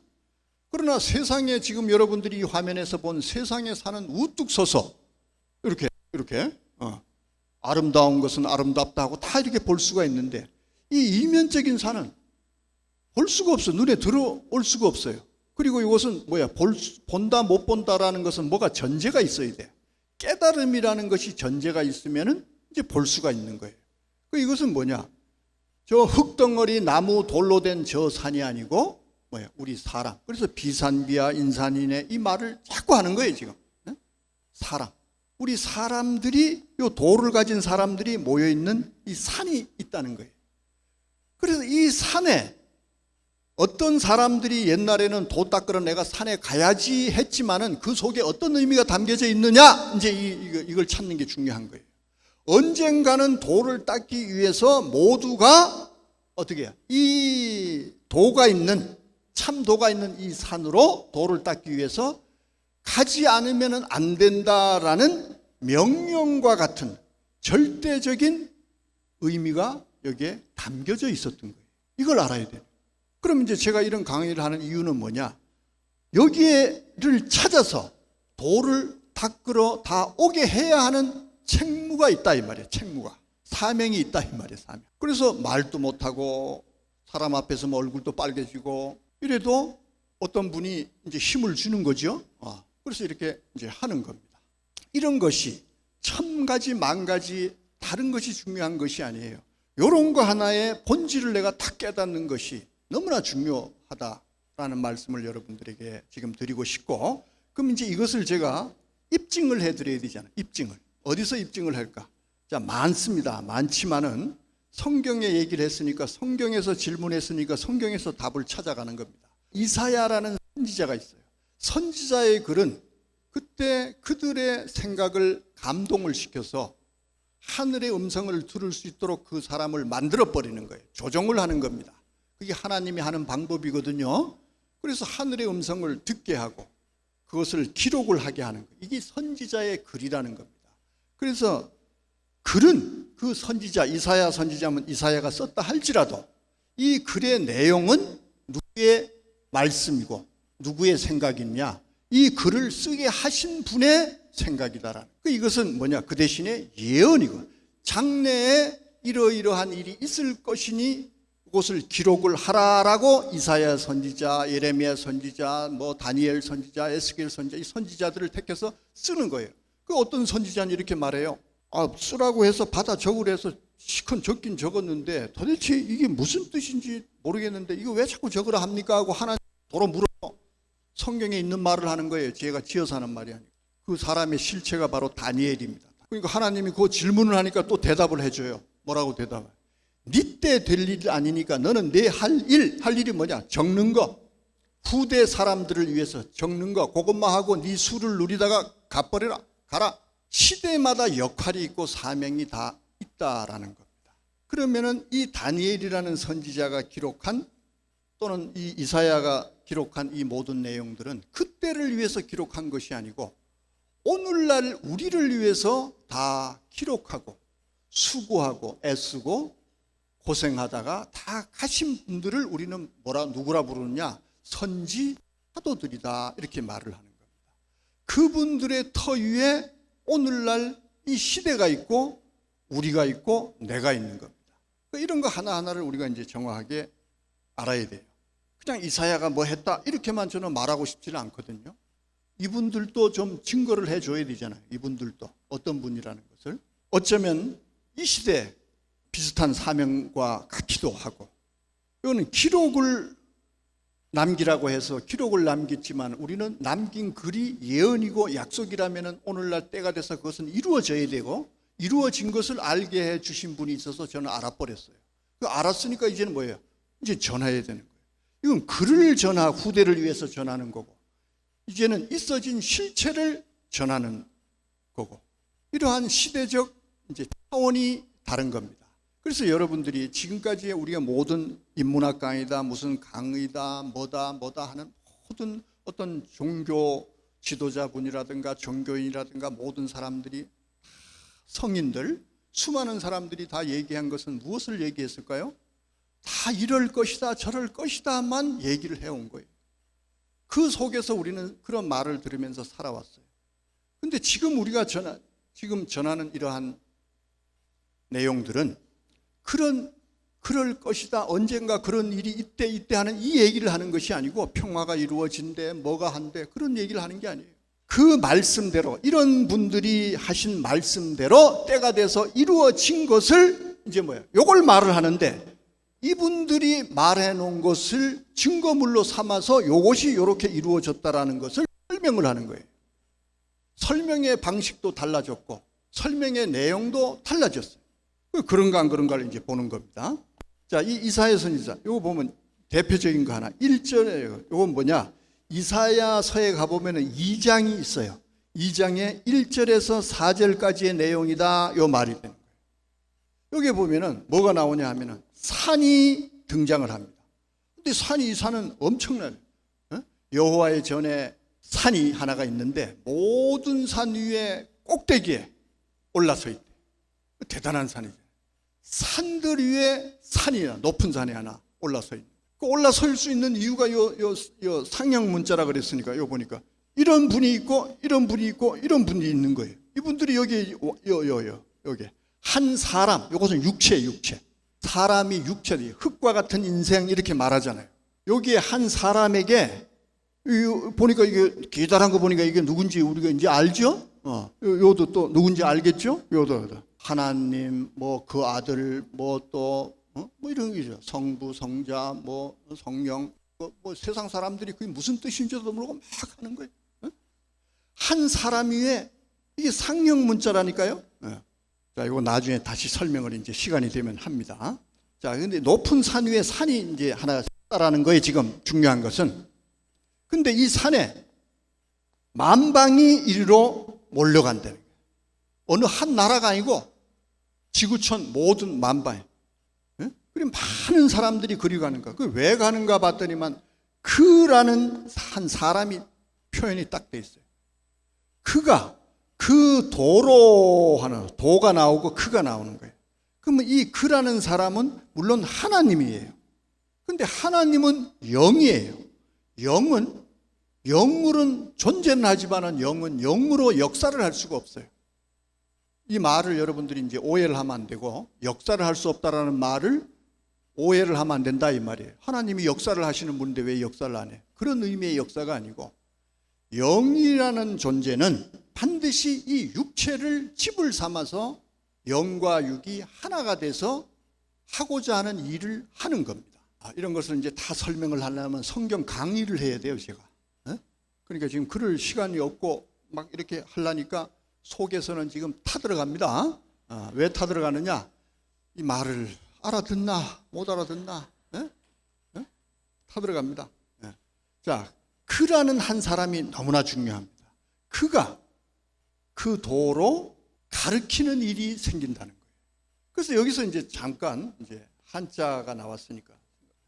Speaker 1: 그러나 세상에 지금 여러분들이 이 화면에서 본 세상의 산은 우뚝 서서 이렇게 아름다운 것은 아름답다 하고 다 이렇게 볼 수가 있는데 이 이면적인 산은 볼 수가 없어요. 눈에 들어올 수가 없어요. 그리고 이것은 본다 못 본다라는 것은 뭐가 전제가 있어야 돼. 깨달음이라는 것이 전제가 있으면은 이제 볼 수가 있는 거예요. 이것은 뭐냐? 저 흙덩어리 나무 돌로 된 저 산이 아니고 우리 사람. 그래서 비산비하 인산이네 이 말을 자꾸 하는 거예요 지금. 사람. 우리 사람들이 요 도를 가진 사람들이 모여 있는 이 산이 있다는 거예요. 그래서 이 산에 어떤 사람들이 옛날에는 도 닦으러 내가 산에 가야지 했지만은 그 속에 어떤 의미가 담겨져 있느냐 이제 이걸 찾는 게 중요한 거예요. 언젠가는 도를 닦기 위해서 모두가 어떻게 해요? 이 도가 있는 참 도가 있는 이 산으로 도를 닦기 위해서 가지 않으면 안 된다라는 명령과 같은 절대적인 의미가 여기에 담겨져 있었던 거예요. 이걸 알아야 돼요. 그럼 이제 제가 이런 강의를 하는 이유는 뭐냐? 여기를 찾아서 돌을 닦으러 다 오게 해야 하는 책무가 있다 이 말이에요. 책무가. 사명이 있다 이 말이에요. 사명. 그래서 말도 못하고 사람 앞에서 얼굴도 빨개지고 이래도 어떤 분이 이제 힘을 주는 거죠. 그래서 이렇게 이제 하는 겁니다. 이런 것이 천 가지 만 가지 다른 것이 중요한 것이 아니에요. 이런 거 하나의 본질을 내가 다 깨닫는 것이 너무나 중요하다라는 말씀을 여러분들에게 지금 드리고 싶고, 그럼 이제 이것을 제가 입증을 해드려야 되잖아요. 입증을. 어디서 입증을 할까? 자, 많습니다. 많지만은 성경에 얘기를 했으니까, 성경에서 질문했으니까 성경에서 답을 찾아가는 겁니다. 이사야라는 선지자가 있어요. 선지자의 글은 그때 그들의 생각을 감동을 시켜서 하늘의 음성을 들을 수 있도록 그 사람을 만들어버리는 거예요. 조정을 하는 겁니다. 그게 하나님이 하는 방법이거든요. 그래서 하늘의 음성을 듣게 하고 그것을 기록을 하게 하는 거예요. 이게 선지자의 글이라는 겁니다. 그래서 글은 그 선지자, 이사야 선지자면 이사야가 썼다 할지라도 이 글의 내용은 누구의 말씀이고 누구의 생각이냐, 이 글을 쓰게 하신 분의 생각이다라는. 이것은 뭐냐? 그 대신에 예언이고, 장래에 이러이러한 일이 있을 것이니 그것을 기록을 하라라고 이사야 선지자, 예레미야 선지자, 다니엘 선지자, 에스겔 선지자, 이 선지자들을 택해서 쓰는 거예요. 그 어떤 선지자는 이렇게 말해요. 쓰라고 해서 받아 적으라 해서 시큰 적긴 적었는데 도대체 이게 무슨 뜻인지 모르겠는데 이거 왜 자꾸 적으라 합니까? 하고 하나님 도로 물어. 성경에 있는 말을 하는 거예요. 제가 지어서 하는 말이 아니고. 그 사람의 실체가 바로 다니엘입니다. 그러니까 하나님이 그 질문을 하니까 또 대답을 해줘요. 뭐라고 대답해요? 네 때 될 일 아니니까 너는 내 할 일이 뭐냐? 적는 거. 후대 사람들을 위해서 적는 거. 그것만 하고 네 수를 누리다가 갚버려라. 가라. 시대마다 역할이 있고 사명이 다 있다라는 겁니다. 그러면은 이 다니엘이라는 선지자가 기록한, 또는 이 이사야가 기록한 이 모든 내용들은 그때를 위해서 기록한 것이 아니고 오늘날 우리를 위해서 다 기록하고 수고하고 애쓰고 고생하다가 다 가신 분들을 우리는 누구라 부르느냐? 선지 사도들이다, 이렇게 말을 하는 겁니다. 그분들의 터 위에 오늘날 이 시대가 있고 우리가 있고 내가 있는 겁니다. 이런 거 하나하나를 우리가 이제 정확하게 알아야 돼요. 그냥 이사야가 뭐 했다 이렇게만 저는 말하고 싶지는 않거든요. 이분들도 좀 증거를 해줘야 되잖아요. 이분들도 어떤 분이라는 것을. 어쩌면 이 시대 비슷한 사명과 같기도 하고, 이거는 기록을 남기라고 해서 기록을 남겼지만 우리는 남긴 글이 예언이고 약속이라면 오늘날 때가 돼서 그것은 이루어져야 되고, 이루어진 것을 알게 해 주신 분이 있어서 저는 알아버렸어요. 알았으니까 이제는 뭐예요? 이제 전해야 되는 거예요. 이건 글을 후대를 위해서 전하는 거고, 이제는 있어진 실체를 전하는 거고, 이러한 시대적 이제 차원이 다른 겁니다. 그래서 여러분들이 지금까지 우리가 모든 인문학 강의다, 무슨 강의다, 뭐다 하는 모든 어떤 종교 지도자분이라든가 종교인이라든가 모든 사람들이, 성인들, 수많은 사람들이 다 얘기한 것은 무엇을 얘기했을까요? 다 이럴 것이다, 저럴 것이다만 얘기를 해온 거예요. 그 속에서 우리는 그런 말을 들으면서 살아왔어요. 그런데 지금 우리가 지금 전하는 이러한 내용들은 그럴 것이다, 언젠가 그런 일이 이때 하는 이 얘기를 하는 것이 아니고, 평화가 이루어진대, 뭐가 한대, 그런 얘기를 하는 게 아니에요. 그 말씀대로, 이런 분들이 하신 말씀대로 때가 돼서 이루어진 것을 이제 요걸 말을 하는데, 이분들이 말해 놓은 것을 증거물로 삼아서 요것이 이렇게 이루어졌다라는 것을 설명을 하는 거예요. 설명의 방식도 달라졌고 설명의 내용도 달라졌어요. 그런가 안 그런가를 이제 보는 겁니다. 자, 이 이사야 선지자, 요거 보면 대표적인 거 하나, 1절에 요건 뭐냐? 이사야서에 가보면 2장이 있어요. 2장에 1절에서 4절까지의 내용이다, 요 말이 되는 거예요. 여기 보면은 뭐가 나오냐 하면은 산이 등장을 합니다. 근데 이 산은 엄청나요. 여호와의 전에 산이 하나가 있는데 모든 산 위에 꼭대기에 올라서 있대. 대단한 산이죠. 산들 위에 높은 산이 하나 올라서 있는. 그 올라설 수 있는 이유가 요 상형 문자라 그랬으니까 요 보니까 이런 분이 있고 이런 분이 있고 이런 분이 있는 거예요. 이분들이 여기 여기 한 사람, 요것은 육체. 사람이 육체, 흙과 같은 인생 이렇게 말하잖아요. 여기에 한 사람에게 보니까 이게 기다란 거 보니까 이게 누군지 우리가 이제 알죠? 요도 또 누군지 알겠죠? 요도 하나님, 뭐 그 아들, 뭐 또 뭐 이런 게죠. 성부, 성자, 뭐 성령, 뭐 세상 사람들이 그게 무슨 뜻인지도 모르고 막 하는 거예요. 한 사람 위에 이게 상형 문자라니까요. 자, 이거 나중에 다시 설명을 이제 시간이 되면 합니다. 자, 근데 높은 산 위에 산이 이제 하나 있다라는 거예요. 지금 중요한 것은. 근데 이 산에 만방이 이리로 몰려간다는 거예요. 어느 한 나라가 아니고 지구촌 모든 만방에. 그리고 많은 사람들이 그리 가는 거야. 그 왜 가는가 봤더니만 그라는 한 사람이 표현이 딱 돼 있어요. 그가 그 도로 하는 도가 나오고 그가 나오는 거예요. 그러면 이 그라는 사람은 물론 하나님이에요. 근데 하나님은 영이에요. 영물은 존재는 하지만은 영은 영으로 역사를 할 수가 없어요. 이 말을 여러분들이 이제 오해를 하면 안 되고, 역사를 할 수 없다라는 말을 오해를 하면 안 된다 이 말이에요. 하나님이 역사를 하시는 분인데 왜 역사를 안 해? 그런 의미의 역사가 아니고, 영이라는 존재는 반드시 이 육체를 집을 삼아서 영과 육이 하나가 돼서 하고자 하는 일을 하는 겁니다. 이런 것을 이제 다 설명을 하려면 성경 강의를 해야 돼요, 제가. 그러니까 지금 그럴 시간이 없고 막 이렇게 하려니까 속에서는 지금 타들어갑니다. 왜 타들어가느냐? 이 말을 알아듣나 못 알아듣나? 타들어갑니다. 자, 그라는 한 사람이 너무나 중요합니다. 그가 그 도로 가르치는 일이 생긴다는 거예요. 그래서 여기서 이제 잠깐 이제 한자가 나왔으니까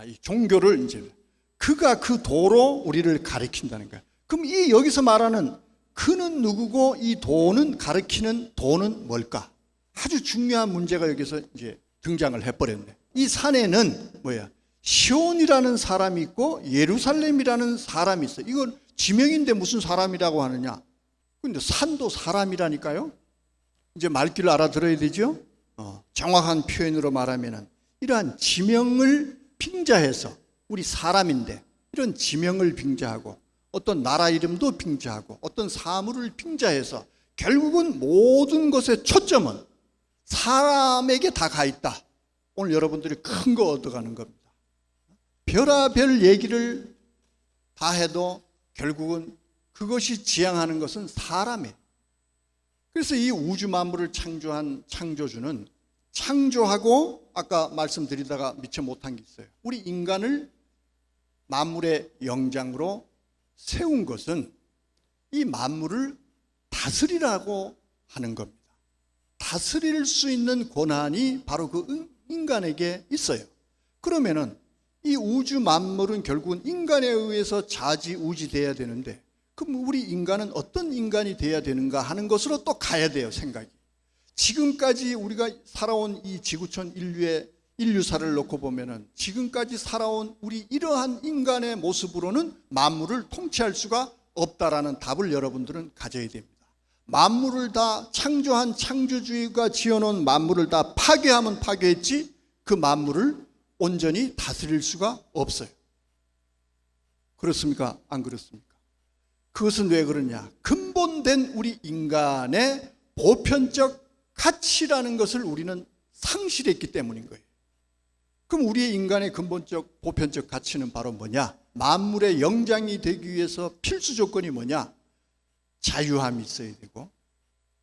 Speaker 1: 이 종교를 이제 그가 그 도로 우리를 가르친다는 거예요. 그럼 이 여기서 말하는 그는 누구고 이 도는 가르치는 도는 뭘까? 아주 중요한 문제가 여기서 이제 등장을 해버렸네. 이 산에는 뭐야? 시온이라는 사람이 있고 예루살렘이라는 사람이 있어요. 이건 지명인데 무슨 사람이라고 하느냐? 근데 산도 사람이라니까요. 이제 말귀를 알아들어야 되죠. 정확한 표현으로 말하면은 이러한 지명을 빙자해서 우리 사람인데 이런 지명을 빙자하고 어떤 나라 이름도 빙자하고 어떤 사물을 빙자해서 결국은 모든 것의 초점은 사람에게 다 가 있다. 오늘 여러분들이 큰 거 얻어가는 겁니다. 별의별 얘기를 다 해도 결국은 그것이 지향하는 것은 사람이에요. 그래서 이 우주 만물을 창조한 창조주는 창조하고 아까 말씀드리다가 미처 못한 게 있어요. 우리 인간을 만물의 영장으로 세운 것은 이 만물을 다스리라고 하는 겁니다. 다스릴 수 있는 권한이 바로 그 인간에게 있어요. 그러면은 이 우주 만물은 결국은 인간에 의해서 좌지우지돼야 되는데 그럼 우리 인간은 어떤 인간이 돼야 되는가 하는 것으로 또 가야 돼요, 생각이. 지금까지 우리가 살아온 이 지구촌 인류사를 놓고 보면은 지금까지 살아온 우리 이러한 인간의 모습으로는 만물을 통치할 수가 없다라는 답을 여러분들은 가져야 됩니다. 만물을 다 창조한 창조주의가 지어놓은 만물을 다 파괴하면 파괴했지 그 만물을 온전히 다스릴 수가 없어요. 그렇습니까? 안 그렇습니까? 그것은 왜 그러냐? 근본된 우리 인간의 보편적 가치라는 것을 우리는 상실했기 때문인 거예요. 그럼 우리의 인간의 근본적 보편적 가치는 바로 뭐냐? 만물의 영장이 되기 위해서 필수 조건이 뭐냐? 자유함이 있어야 되고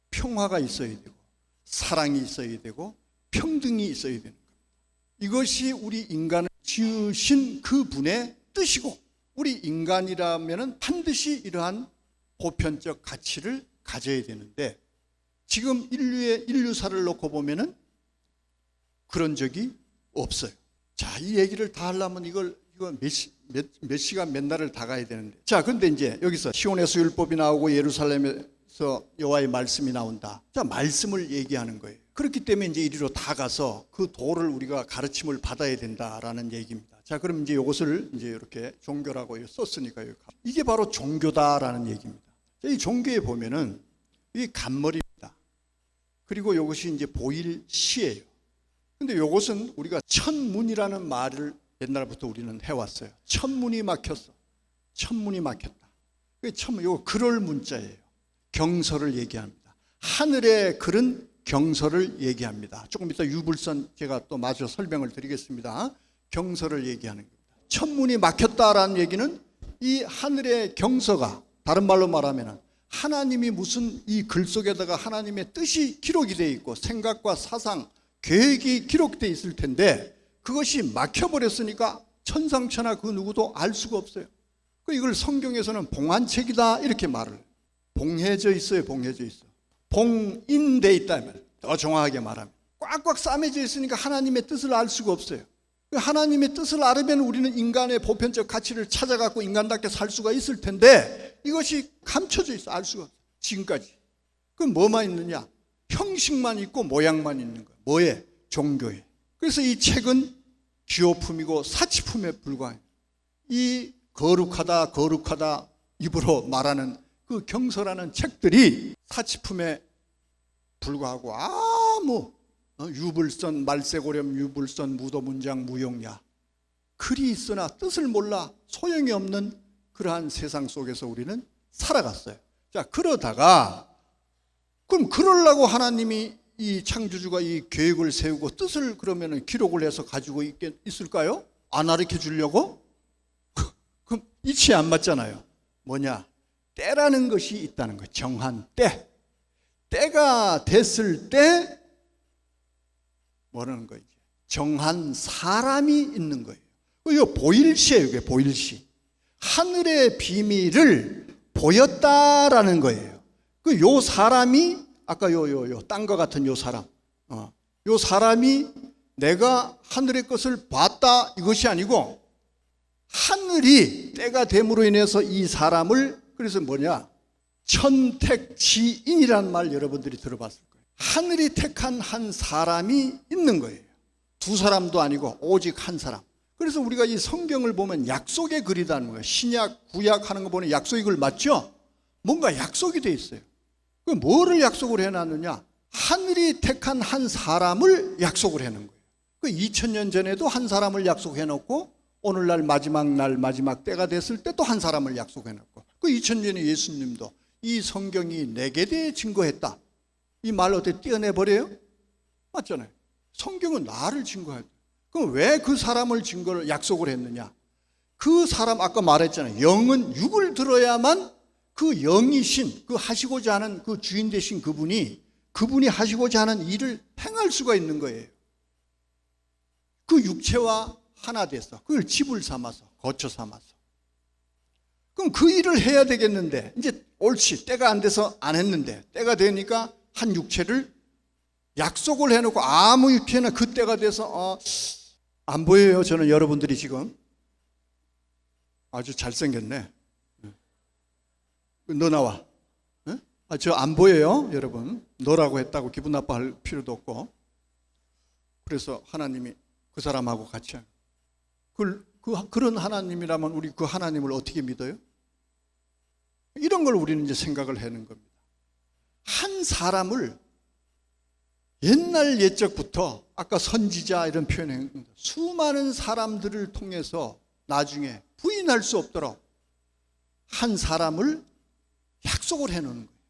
Speaker 1: 평화가 있어야 되고 사랑이 있어야 되고 평등이 있어야 되는 겁니다. 이것이 우리 인간을 지으신 그 분의 뜻이고 우리 인간이라면 반드시 이러한 보편적 가치를 가져야 되는데 지금 인류사를 놓고 보면은 그런 적이 없어요. 자, 이 얘기를 다 하려면 이거 몇 시간 몇 날을 다 가야 되는데. 자, 근데 이제 여기서 시온에서 율법이 나오고 예루살렘에서 여호와의 말씀이 나온다. 자, 말씀을 얘기하는 거예요. 그렇기 때문에 이제 이리로 다 가서 그 도를 우리가 가르침을 받아야 된다라는 얘기입니다. 자, 그럼 이제 이것을 이제 이렇게 종교라고 썼으니까 이게 바로 종교다라는 얘기입니다. 이 종교에 보면은 이 간머리입니다. 그리고 이것이 이제 보일시예요. 근데 이것은 우리가 천문이라는 말을 옛날부터 우리는 해왔어요. 천문이 막혔어. 천문이 막혔다. 이거 그럴 문자예요. 경서를 얘기합니다. 하늘의 글은 경서를 얘기합니다. 조금 이따 유불선 제가 또 마저 설명을 드리겠습니다. 경서를 얘기하는 겁니다. 천문이 막혔다라는 얘기는 이 하늘의 경서가, 다른 말로 말하면 하나님이 무슨 이 글 속에다가 하나님의 뜻이 기록이 되어 있고 생각과 사상, 계획이 기록되어 있을 텐데 그것이 막혀버렸으니까 천상천하 그 누구도 알 수가 없어요. 이걸 성경에서는 봉안책이다 이렇게 말을 해요. 봉해져 있어요. 봉해져 있어. 봉인돼 있다. 더 정확하게 말하면 꽉꽉 싸매져 있으니까 하나님의 뜻을 알 수가 없어요. 하나님의 뜻을 알으면 우리는 인간의 보편적 가치를 찾아갖고 인간답게 살 수가 있을 텐데 이것이 감춰져 있어. 알 수가 없어. 지금까지. 그럼 뭐만 있느냐? 형식만 있고 모양만 있는 거예요. 뭐에? 종교에. 그래서 이 책은 기호품이고 사치품에 불과해요. 이 거룩하다 거룩하다 입으로 말하는 그 경서라는 책들이 사치품에 불과하고 아무 유불선, 말세고렴, 유불선, 무도문장, 무용야 글이 있으나 뜻을 몰라 소용이 없는 그러한 세상 속에서 우리는 살아갔어요. 자, 그러다가 그럼 그러려고 하나님이 이 창조주가 이 계획을 세우고 뜻을 그러면 기록을 해서 가지고 있을까요? 안 가르쳐 주려고? 그럼 이치에 안 맞잖아요. 뭐냐? 때라는 것이 있다는 거예요. 정한 때. 때가 됐을 때 뭐라는 거예요? 정한 사람이 있는 거예요. 이거 보일시예요. 이게 보일시. 하늘의 비밀을 보였다라는 거예요. 요 사람이 아까 땅과 같은 요 사람, 요 사람이 내가 하늘의 것을 봤다 이것이 아니고 하늘이 때가 됨으로 인해서 이 사람을 그래서 뭐냐? 천택지인이라는 말 여러분들이 들어봤을 거예요. 하늘이 택한 한 사람이 있는 거예요. 두 사람도 아니고 오직 한 사람. 그래서 우리가 이 성경을 보면 약속의 글이라는 거예요. 신약, 구약 하는 거 보면 약속의 글 맞죠? 뭔가 약속이 돼 있어요. 그 뭐를 약속을 해놨느냐? 하늘이 택한 한 사람을 약속을 해놓은 거예요. 그 2000년 전에도 한 사람을 약속해놓고 오늘날 마지막 때가 됐을 때 또 한 사람을 약속해놓고 그 2000년 전에 예수님도 이 성경이 내게 대해 증거했다. 이 말 어떻게 떼어내버려요? 맞잖아요. 성경은 나를 증거할 때. 그럼 왜 그 사람을 증거를 약속을 했느냐? 그 사람 아까 말했잖아요. 영은 육을 들어야만 그 영이신 그 하시고자 하는 그 주인 되신 그분이 하시고자 하는 일을 행할 수가 있는 거예요. 그 육체와 하나 돼서 그걸 집을 삼아서 거처 삼아서 그럼 그 일을 해야 되겠는데 이제 옳지 때가 안 돼서 안 했는데 때가 되니까 한 육체를 약속을 해놓고 아무 육체나 그 때가 돼서 안 보여요. 저는 여러분들이 지금 아주 잘생겼네. 너 나와. 저 안 보여요, 여러분. 너라고 했다고 기분 나빠할 필요도 없고. 그래서 하나님이 그 사람하고 같이 그런 하나님이라면 우리 그 하나님을 어떻게 믿어요? 이런 걸 우리는 이제 생각을 하는 겁니다. 한 사람을 옛날 옛적부터 아까 선지자 이런 표현을 수많은 사람들을 통해서 나중에 부인할 수 없도록 한 사람을 약속을 해놓는 거예요.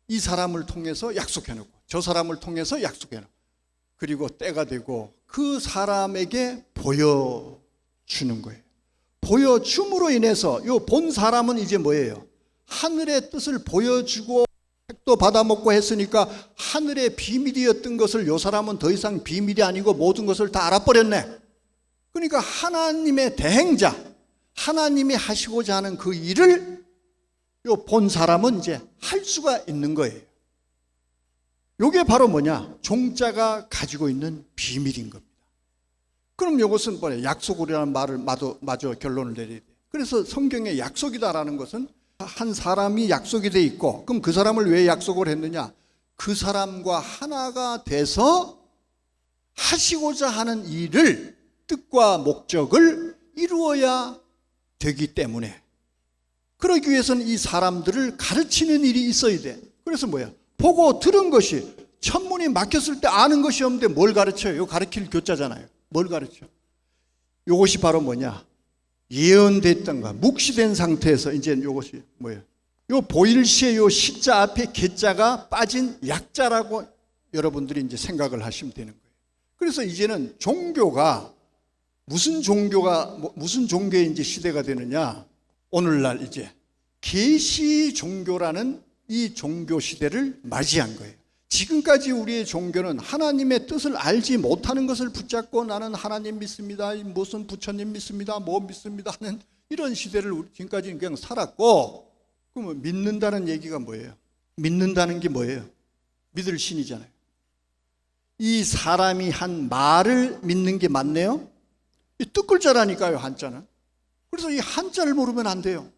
Speaker 1: 이 사람을 통해서 약속해놓고 저 사람을 통해서 약속해놓고 그리고 때가 되고 그 사람에게 보여주는 거예요. 보여줌으로 인해서 이 본 사람은 이제 뭐예요? 하늘의 뜻을 보여주고 택도 받아먹고 했으니까 하늘의 비밀이었던 것을 이 사람은 더 이상 비밀이 아니고 모든 것을 다 알아버렸네. 그러니까 하나님의 대행자, 하나님이 하시고자 하는 그 일을 요 본 사람은 이제 할 수가 있는 거예요. 요게 바로 뭐냐? 종자가 가지고 있는 비밀인 겁니다. 그럼 이것은 뭐냐? 약속이라는 말을 마저 결론을 내려야 돼요. 그래서 성경에 약속이다라는 것은 한 사람이 약속이 돼 있고 그럼 그 사람을 왜 약속을 했느냐? 그 사람과 하나가 돼서 하시고자 하는 일을 뜻과 목적을 이루어야 되기 때문에, 그러기 위해서는 이 사람들을 가르치는 일이 있어야 돼. 그래서 뭐야? 보고 들은 것이, 천문이 막혔을 때 아는 것이 없는데 뭘 가르쳐요? 이거 가르칠 교자잖아요. 뭘 가르쳐? 이것이 바로 뭐냐? 예언됐던 거, 묵시된 상태에서 이제 이것이 뭐예요? 요 보일시의 요 시자 앞에 개자가 빠진 약자라고 여러분들이 이제 생각을 하시면 되는 거예요. 그래서 이제는 종교가 무슨 종교의 이제 시대가 되느냐? 오늘날 이제 계시 종교라는 이 종교 시대를 맞이한 거예요. 지금까지 우리의 종교는 하나님의 뜻을 알지 못하는 것을 붙잡고 나는 하나님 믿습니다, 무슨 부처님 믿습니다, 뭐 믿습니다 하는 이런 시대를 지금까지 그냥 살았고, 그러면 믿는다는 얘기가 뭐예요? 믿는다는 게 뭐예요? 믿을 신이잖아요. 이 사람이 한 말을 믿는 게 맞네요. 이 뜻글자라니까요, 한자는. 그래서 이 한자를 모르면 안 돼요.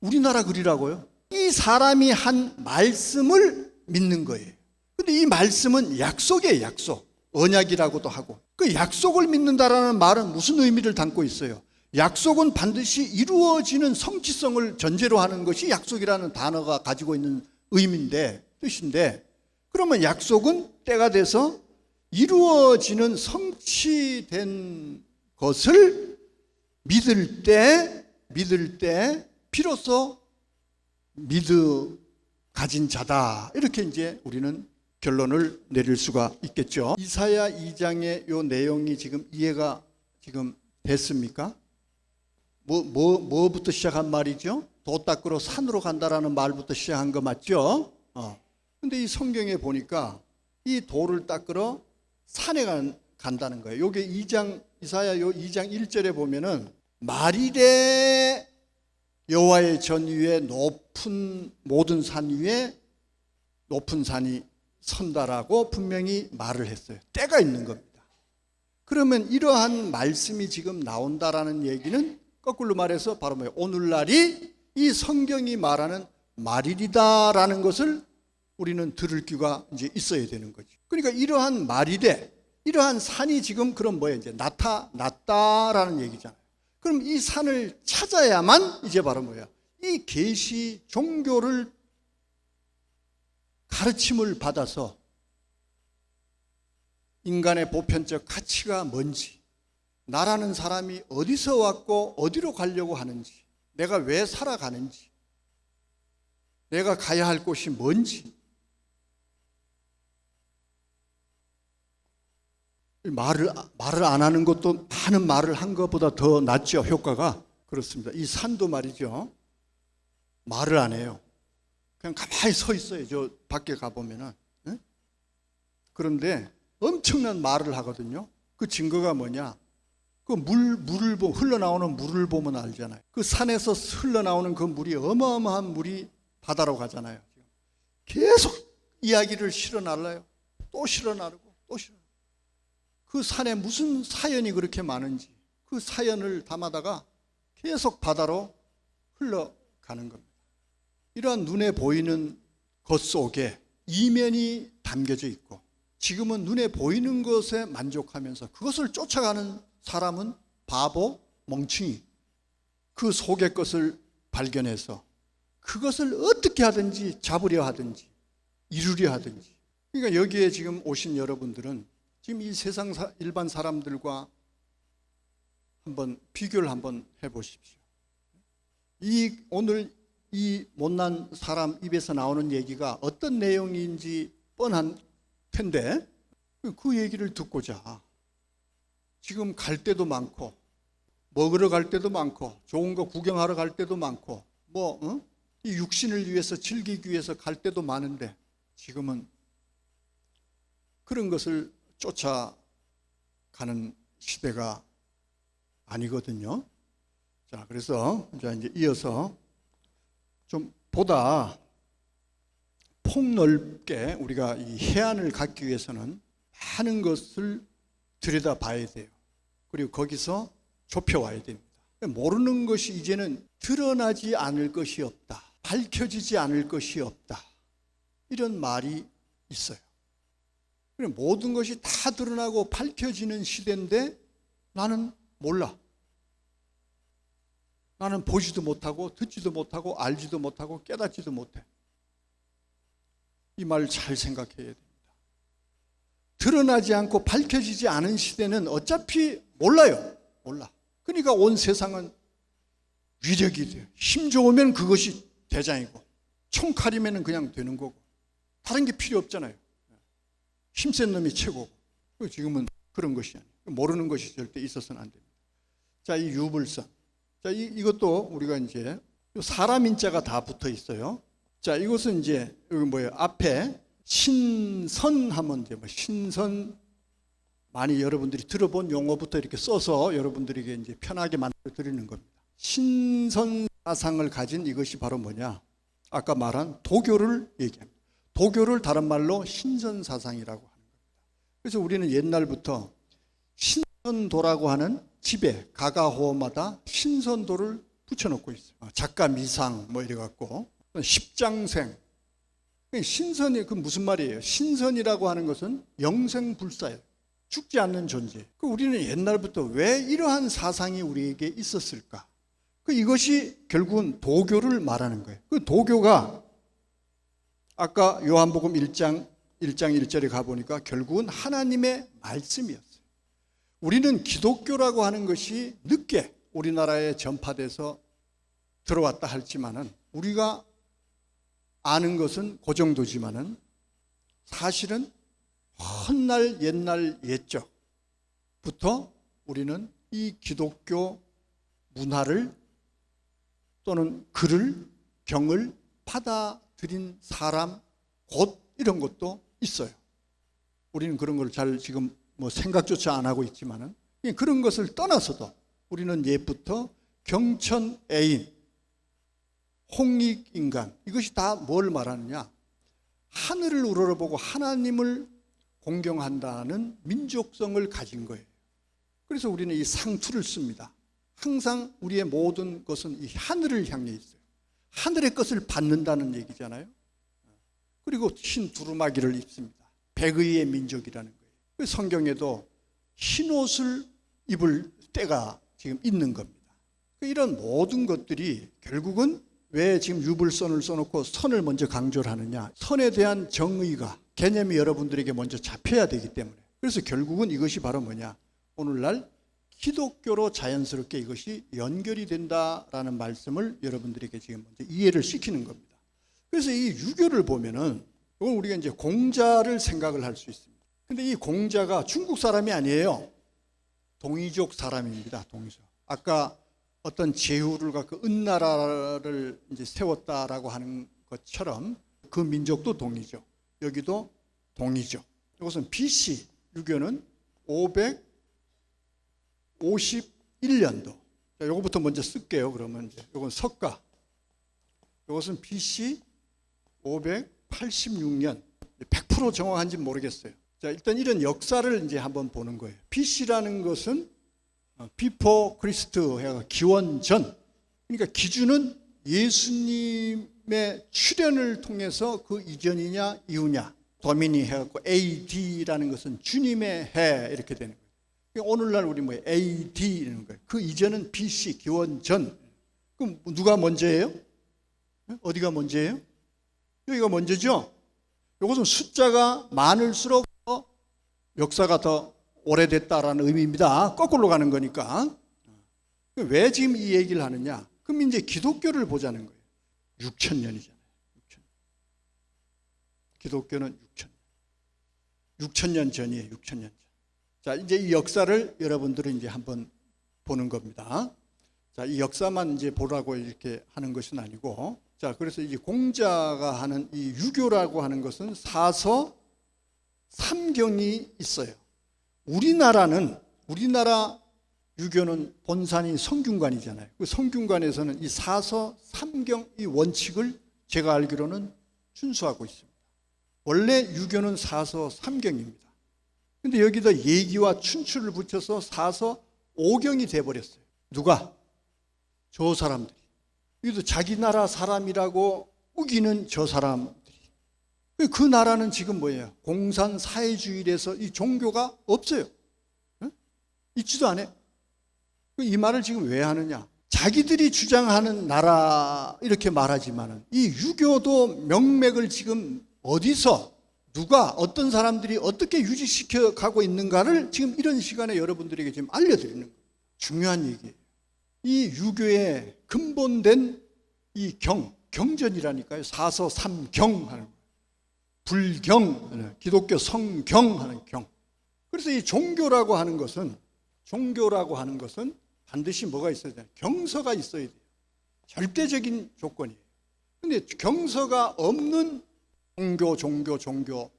Speaker 1: 우리나라 글이라고요. 이 사람이 한 말씀을 믿는 거예요. 근데 이 말씀은 약속이에요, 약속. 언약이라고도 하고. 그 약속을 믿는다라는 말은 무슨 의미를 담고 있어요? 약속은 반드시 이루어지는 성취성을 전제로 하는 것이 약속이라는 단어가 가지고 있는 뜻인데, 그러면 약속은 때가 돼서 이루어지는 성취된 것을 믿을 때 비로소 가진 자다. 이렇게 이제 우리는 결론을 내릴 수가 있겠죠. 이사야 2장의 요 내용이 지금 이해가 지금 됐습니까? 뭐부터 시작한 말이죠? 도 닦으러 산으로 간다라는 말부터 시작한 거 맞죠? 근데 이 성경에 보니까 이 도를 닦으러 산에 간다는 거예요. 요게 이사야 2장 1절에 보면은 말일에 여호와의 전 위에 모든 산 위에 높은 산이 선다라고 분명히 말을 했어요. 때가 있는 겁니다. 그러면 이러한 말씀이 지금 나온다라는 얘기는 거꾸로 말해서 바로 뭐예요? 오늘날이 이 성경이 말하는 말일이다라는 것을 우리는 들을 귀가 이제 있어야 되는 거죠. 그러니까 이러한 말일에 이러한 산이 지금 그럼 뭐예요? 이제 나타났다라는 얘기잖아요. 그럼 이 산을 찾아야만 이제 바로 뭐야? 이 계시 종교를 가르침을 받아서 인간의 보편적 가치가 뭔지, 나라는 사람이 어디서 왔고 어디로 가려고 하는지, 내가 왜 살아가는지, 내가 가야 할 곳이 뭔지, 말을 안 하는 것도 많은 말을 한 것보다 더 낫죠, 효과가. 그렇습니다. 이 산도 말이죠, 말을 안 해요. 그냥 가만히 서 있어요. 저 밖에 가보면은. 네? 그런데 엄청난 말을 하거든요. 그 증거가 뭐냐? 그 흘러나오는 물을 보면 알잖아요. 그 산에서 흘러나오는 그 물이 어마어마한 물이 바다로 가잖아요. 계속 이야기를 실어날라요. 또 실어나르고 또 실어나르고. 그 산에 무슨 사연이 그렇게 많은지 그 사연을 담아다가 계속 바다로 흘러가는 겁니다. 이러한 눈에 보이는 것 속에 이면이 담겨져 있고, 지금은 눈에 보이는 것에 만족하면서 그것을 쫓아가는 사람은 바보, 멍청이, 그 속의 것을 발견해서 그것을 어떻게 하든지 잡으려 하든지 이루려 하든지. 그러니까 여기에 지금 오신 여러분들은 지금 이 세상 일반 사람들과 한번 비교를 한번 해보십시오. 오늘 이 못난 사람 입에서 나오는 얘기가 어떤 내용인지 뻔한 텐데, 그 얘기를 듣고자 지금 갈 때도 많고, 먹으러 갈 때도 많고, 좋은 거 구경하러 갈 때도 많고, 이 육신을 위해서 즐기기 위해서 갈 때도 많은데, 지금은 그런 것을 쫓아가는 시대가 아니거든요. 자, 그래서 이제 이어서 좀 보다 폭넓게 우리가 이 해안을 갖기 위해서는 많은 것을 들여다봐야 돼요. 그리고 거기서 좁혀와야 됩니다. 모르는 것이 이제는 드러나지 않을 것이 없다, 밝혀지지 않을 것이 없다, 이런 말이 있어요. 모든 것이 다 드러나고 밝혀지는 시대인데 나는 몰라. 나는 보지도 못하고 듣지도 못하고 알지도 못하고 깨닫지도 못해. 이 말을 잘 생각해야 됩니다. 드러나지 않고 밝혀지지 않은 시대는 어차피 몰라요. 몰라. 그러니까 온 세상은 위력이 돼요. 힘 좋으면 그것이 대장이고 총칼이면 그냥 되는 거고 다른 게 필요 없잖아요. 힘센 놈이 최고고. 지금은 그런 것이 아니에요. 모르는 것이 절대 있어서는 안 됩니다. 자, 이 유불선. 자, 이것도 우리가 이제 사람 인자가 다 붙어 있어요. 자, 이것은 이제 여기 뭐예요? 앞에 신선 하면 이제 뭐 신선 많이 여러분들이 들어본 용어부터 이렇게 써서 여러분들에게 이제 편하게 만들어 드리는 겁니다. 신선 사상을 가진 이것이 바로 뭐냐? 아까 말한 도교를 얘기합니다. 도교를 다른 말로 신선 사상이라고 하는 겁니다. 그래서 우리는 옛날부터 신선도라고 하는 집에 가가호마다 신선도를 붙여놓고 있어요. 작가 미상 뭐 이래 갖고 십장생. 신선이 그 무슨 말이에요? 신선이라고 하는 것은 영생불사예요. 죽지 않는 존재. 우리는 옛날부터 왜 이러한 사상이 우리에게 있었을까? 이것이 결국은 도교를 말하는 거예요. 그 도교가 아까 요한복음 1장 1절에 가보니까 결국은 하나님의 말씀이었어요. 우리는 기독교라고 하는 것이 늦게 우리나라에 전파돼서 들어왔다 할지만은 우리가 아는 것은 그 정도지만은 사실은 훗날 옛날 옛적부터 우리는 이 기독교 문화를 또는 글을 경을 받아들인 사람 곧 이런 것도 있어요. 우리는 그런 걸 잘 지금 뭐 생각조차 안 하고 있지만은 그런 것을 떠나서도 우리는 옛부터 경천 애인, 홍익 인간 이것이 다 뭘 말하느냐? 하늘을 우러러보고 하나님을 공경한다는 민족성을 가진 거예요. 그래서 우리는 이 상투를 씁니다. 항상 우리의 모든 것은 이 하늘을 향해 있어요. 하늘의 것을 받는다는 얘기잖아요. 그리고 흰 두루마기를 입습니다. 백의의 민족이라는 거예요. 성경에도 흰 옷을 입을 때가 지금 있는 겁니다. 이런 모든 것들이 결국은 왜 지금 유불선을 써놓고 선을 먼저 강조를 하느냐? 선에 대한 정의가 개념이 여러분들에게 먼저 잡혀야 되기 때문에. 그래서 결국은 이것이 바로 뭐냐? 오늘날 기독교로 자연스럽게 이것이 연결이 된다라는 말씀을 여러분들에게 지금 먼저 이해를 시키는 겁니다. 그래서 이 유교를 보면은 이건 우리가 이제 공자를 생각을 할 수 있습니다. 근데 이 공자가 중국 사람이 아니에요. 동이족 사람입니다. 동이족. 아까 어떤 제후를 갖고 은나라를 이제 세웠다라고 하는 것처럼 그 민족도 동이족. 여기도 동이족. 이것은 BC 유교는 551년도. 자, 요거부터 먼저 쓸게요. 그러면 이제 요건 석가. 이것은 BC 586년. 100% 정확한지 모르겠어요. 자, 일단 이런 역사를 이제 한번 보는 거예요. BC라는 것은 비포 크리스트 해가 기원 전. 그러니까 기준은 예수님의 출현을 통해서 그 이전이냐 이후냐. 도미니 해갖고 AD라는 것은 주님의 해 이렇게 되는 거예요. 오늘날 우리 뭐 AD 이런 거예요. 그 이전은 BC 기원 전. 그럼 누가 먼저예요? 어디가 먼저예요? 여기가 먼저죠. 이것은 숫자가 많을수록 역사가 더 오래됐다라는 의미입니다. 거꾸로 가는 거니까. 왜 지금 이 얘기를 하느냐? 그럼 이제 기독교를 보자는 거예요. 6,000년이잖아요. 6,000년. 기독교는 6,000년 전이에요. 6,000년 전. 자, 이제 이 역사를 여러분들은 이제 한번 보는 겁니다. 자, 이 역사만 이제 보라고 이렇게 하는 것은 아니고, 자, 그래서 이 공자가 하는 이 유교라고 하는 것은 사서 삼경이 있어요. 우리나라 유교는 본산이 성균관이잖아요. 그 성균관에서는 이 사서 삼경 이 원칙을 제가 알기로는 준수하고 있습니다. 원래 유교는 사서 삼경입니다. 근데 여기다 예기와 춘추를 붙여서 사서 오경이 돼버렸어요. 누가? 저 사람들이. 여기도 자기 나라 사람이라고 우기는 저 사람들이. 그 나라는 지금 뭐예요? 공산 사회주의에서 이 종교가 없어요. 있지도 않아요. 이 말을 지금 왜 하느냐? 자기들이 주장하는 나라 이렇게 말하지만은 이 유교도 명맥을 지금 어디서 누가 어떤 사람들이 어떻게 유지시켜 가고 있는가를 지금 이런 시간에 여러분들에게 지금 알려드리는 거예요. 중요한 얘기예요. 이 유교의 근본된 이 경전이라니까요. 사서삼경 하는 거예요. 불경, 기독교 성경 하는 경. 그래서 이 종교라고 하는 것은 반드시 뭐가 있어야 돼요? 경서가 있어야 돼요. 절대적인 조건이에요. 근데 경서가 없는 종교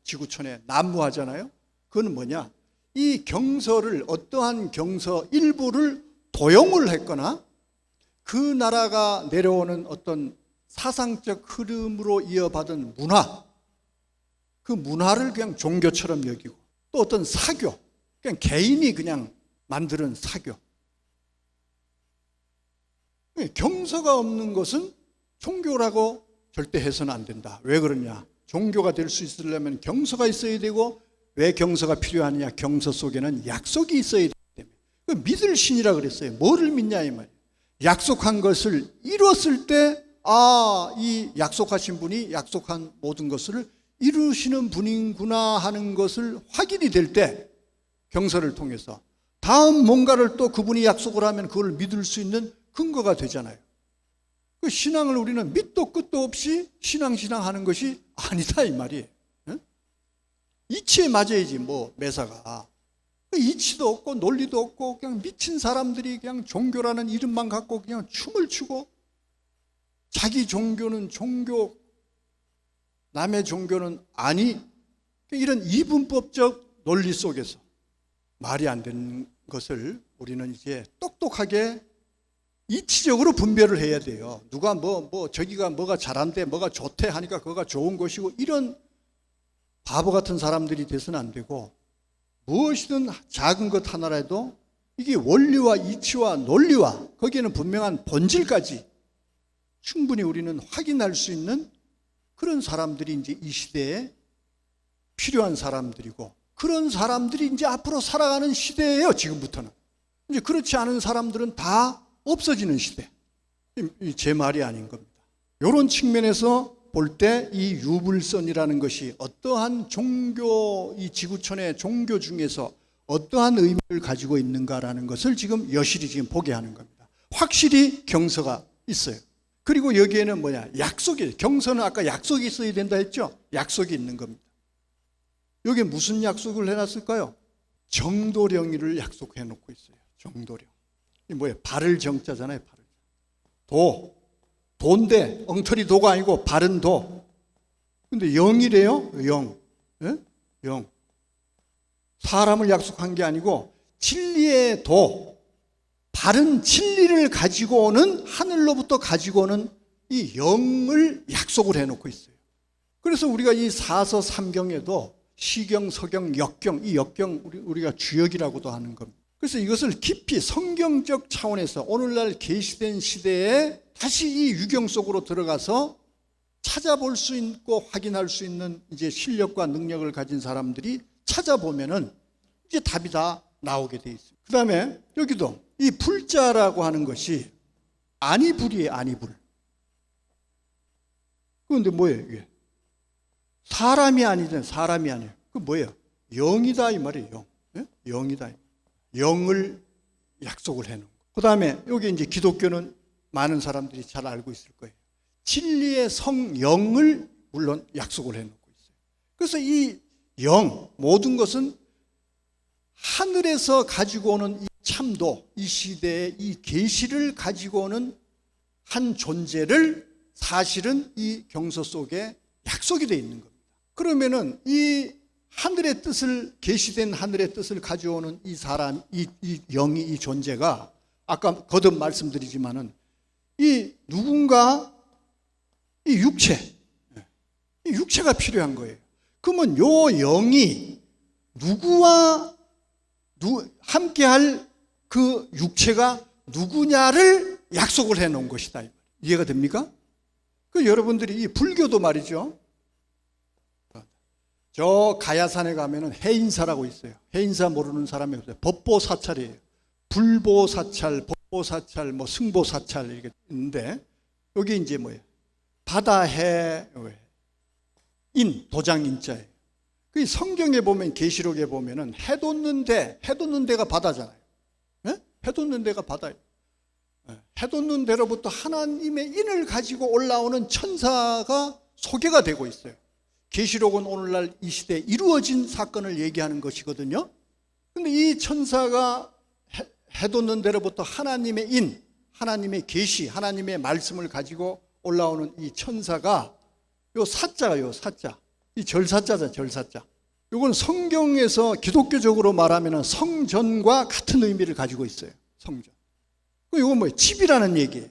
Speaker 1: 지구촌에 난무하잖아요. 그건 뭐냐? 이 경서를 어떠한 경서 일부를 도용을 했거나 그 나라가 내려오는 어떤 사상적 흐름으로 이어받은 문화, 그 문화를 그냥 종교처럼 여기고 또 어떤 사교, 그냥 개인이 그냥 만드는 사교. 경서가 없는 것은 종교라고 절대 해서는 안 된다. 왜 그러냐? 종교가 될 수 있으려면 경서가 있어야 되고, 왜 경서가 필요하느냐? 경서 속에는 약속이 있어야 되기 때문에. 그 믿을 신이라 그랬어요. 뭐를 믿냐 이 말이에요. 약속한 것을 이뤘을 때, 이 약속하신 분이 약속한 모든 것을 이루시는 분이구나 하는 것을 확인이 될 때, 경서를 통해서 다음 뭔가를 또 그분이 약속을 하면 그걸 믿을 수 있는 근거가 되잖아요. 그 신앙을 우리는 밑도 끝도 없이 신앙 하는 것이 아니다 이 말이에요. 이치에 맞아야지 매사가. 이치도 없고 논리도 없고 그냥 미친 사람들이 그냥 종교라는 이름만 갖고 그냥 춤을 추고, 자기 종교는 종교, 남의 종교는 아니, 이런 이분법적 논리 속에서 말이 안 되는 것을 우리는 이제 똑똑하게 이치적으로 분별을 해야 돼요. 누가 저기가 뭐가 잘한대, 뭐가 좋대 하니까 그거가 좋은 것이고, 이런 바보 같은 사람들이 돼서는 안 되고, 무엇이든 작은 것 하나라도 이게 원리와 이치와 논리와 거기에는 분명한 본질까지 충분히 우리는 확인할 수 있는 그런 사람들이 이제 이 시대에 필요한 사람들이고, 그런 사람들이 이제 앞으로 살아가는 시대예요. 지금부터는 이제 그렇지 않은 사람들은 다 없어지는 시대. 제 말이 아닌 겁니다. 이런 측면에서 볼 때 이 유불선이라는 것이 어떠한 종교, 이 지구촌의 종교 중에서 어떠한 의미를 가지고 있는가라는 것을 지금 여실히 지금 보게 하는 겁니다. 확실히 경서가 있어요. 그리고 여기에는 약속이, 경서는 아까 약속이 있어야 된다 했죠? 약속이 있는 겁니다. 여기에 무슨 약속을 해놨을까요? 정도령이를 약속해 놓고 있어요. 정도령. 이게 발을 정자잖아요. 발을. 도인데 엉터리 도가 아니고 바른 도. 근데 영이래요. 영. 예? 영. 사람을 약속한 게 아니고 진리의 도, 바른 진리를 가지고 오는, 하늘로부터 가지고 오는 이 영을 약속을 해놓고 있어요. 그래서 우리가 이 사서삼경에도 시경, 서경, 역경, 이 역경 우리가 주역이라고도 하는 겁니다. 그래서 이것을 깊이 성경적 차원에서 오늘날 계시된 시대에 다시 이 유경 속으로 들어가서 찾아볼 수 있고 확인할 수 있는 이제 실력과 능력을 가진 사람들이 찾아보면은 이제 답이 다 나오게 돼 있어요. 그 다음에 여기도 이 불자라고 하는 것이 아니불이에요. 아니불. 그런데 뭐예요 이게? 사람이 아니잖아요. 사람이 아니에요. 그 뭐예요? 영이다 이 말이에요. 영. 예? 영이다. 영을 약속을 해놓은 거. 그 다음에 여기 이제 기독교는 많은 사람들이 잘 알고 있을 거예요. 진리의 성령을 물론 약속을 해놓고 있어요. 그래서 이 영, 모든 것은 하늘에서 가지고 오는 이 참도, 이 시대의 이 계시를 가지고 오는 한 존재를 사실은 이 경서 속에 약속이 되어 있는 겁니다. 그러면은 이 하늘의 뜻을, 계시된 하늘의 뜻을 가져오는 이 사람, 이 영이, 이 존재가 아까 거듭 말씀드리지만은 이 누군가 이 육체가 필요한 거예요. 그러면 요 영이 누구와 함께할 그 육체가 누구냐를 약속을 해놓은 것이다. 이해가 됩니까? 그 여러분들이 이 불교도 말이죠. 저 가야산에 가면은 해인사라고 있어요. 해인사 모르는 사람이 없어요. 법보사찰이에요. 불보사찰, 첩보사찰, 뭐 승보사찰 이렇게 있는데 여기 이제 뭐예요? 바다해 인 도장인자예요. 그 성경에 보면 계시록에 보면은 해돋는 데가 바다잖아요. 네? 해돋는 데가 바다예요. 해돋는 데로부터 하나님의 인을 가지고 올라오는 천사가 소개가 되고 있어요. 계시록은 오늘날 이 시대에 이루어진 사건을 얘기하는 것이거든요. 근데 이 천사가 해돋는 데로부터 하나님의 인, 하나님의 계시, 하나님의 말씀을 가지고 올라오는 이 천사가 요 사자가 사자. 이 절사자잖아요, 절사자. 이건 성경에서 기독교적으로 말하면 성전과 같은 의미를 가지고 있어요. 성전. 이건 뭐예요? 집이라는 얘기예요.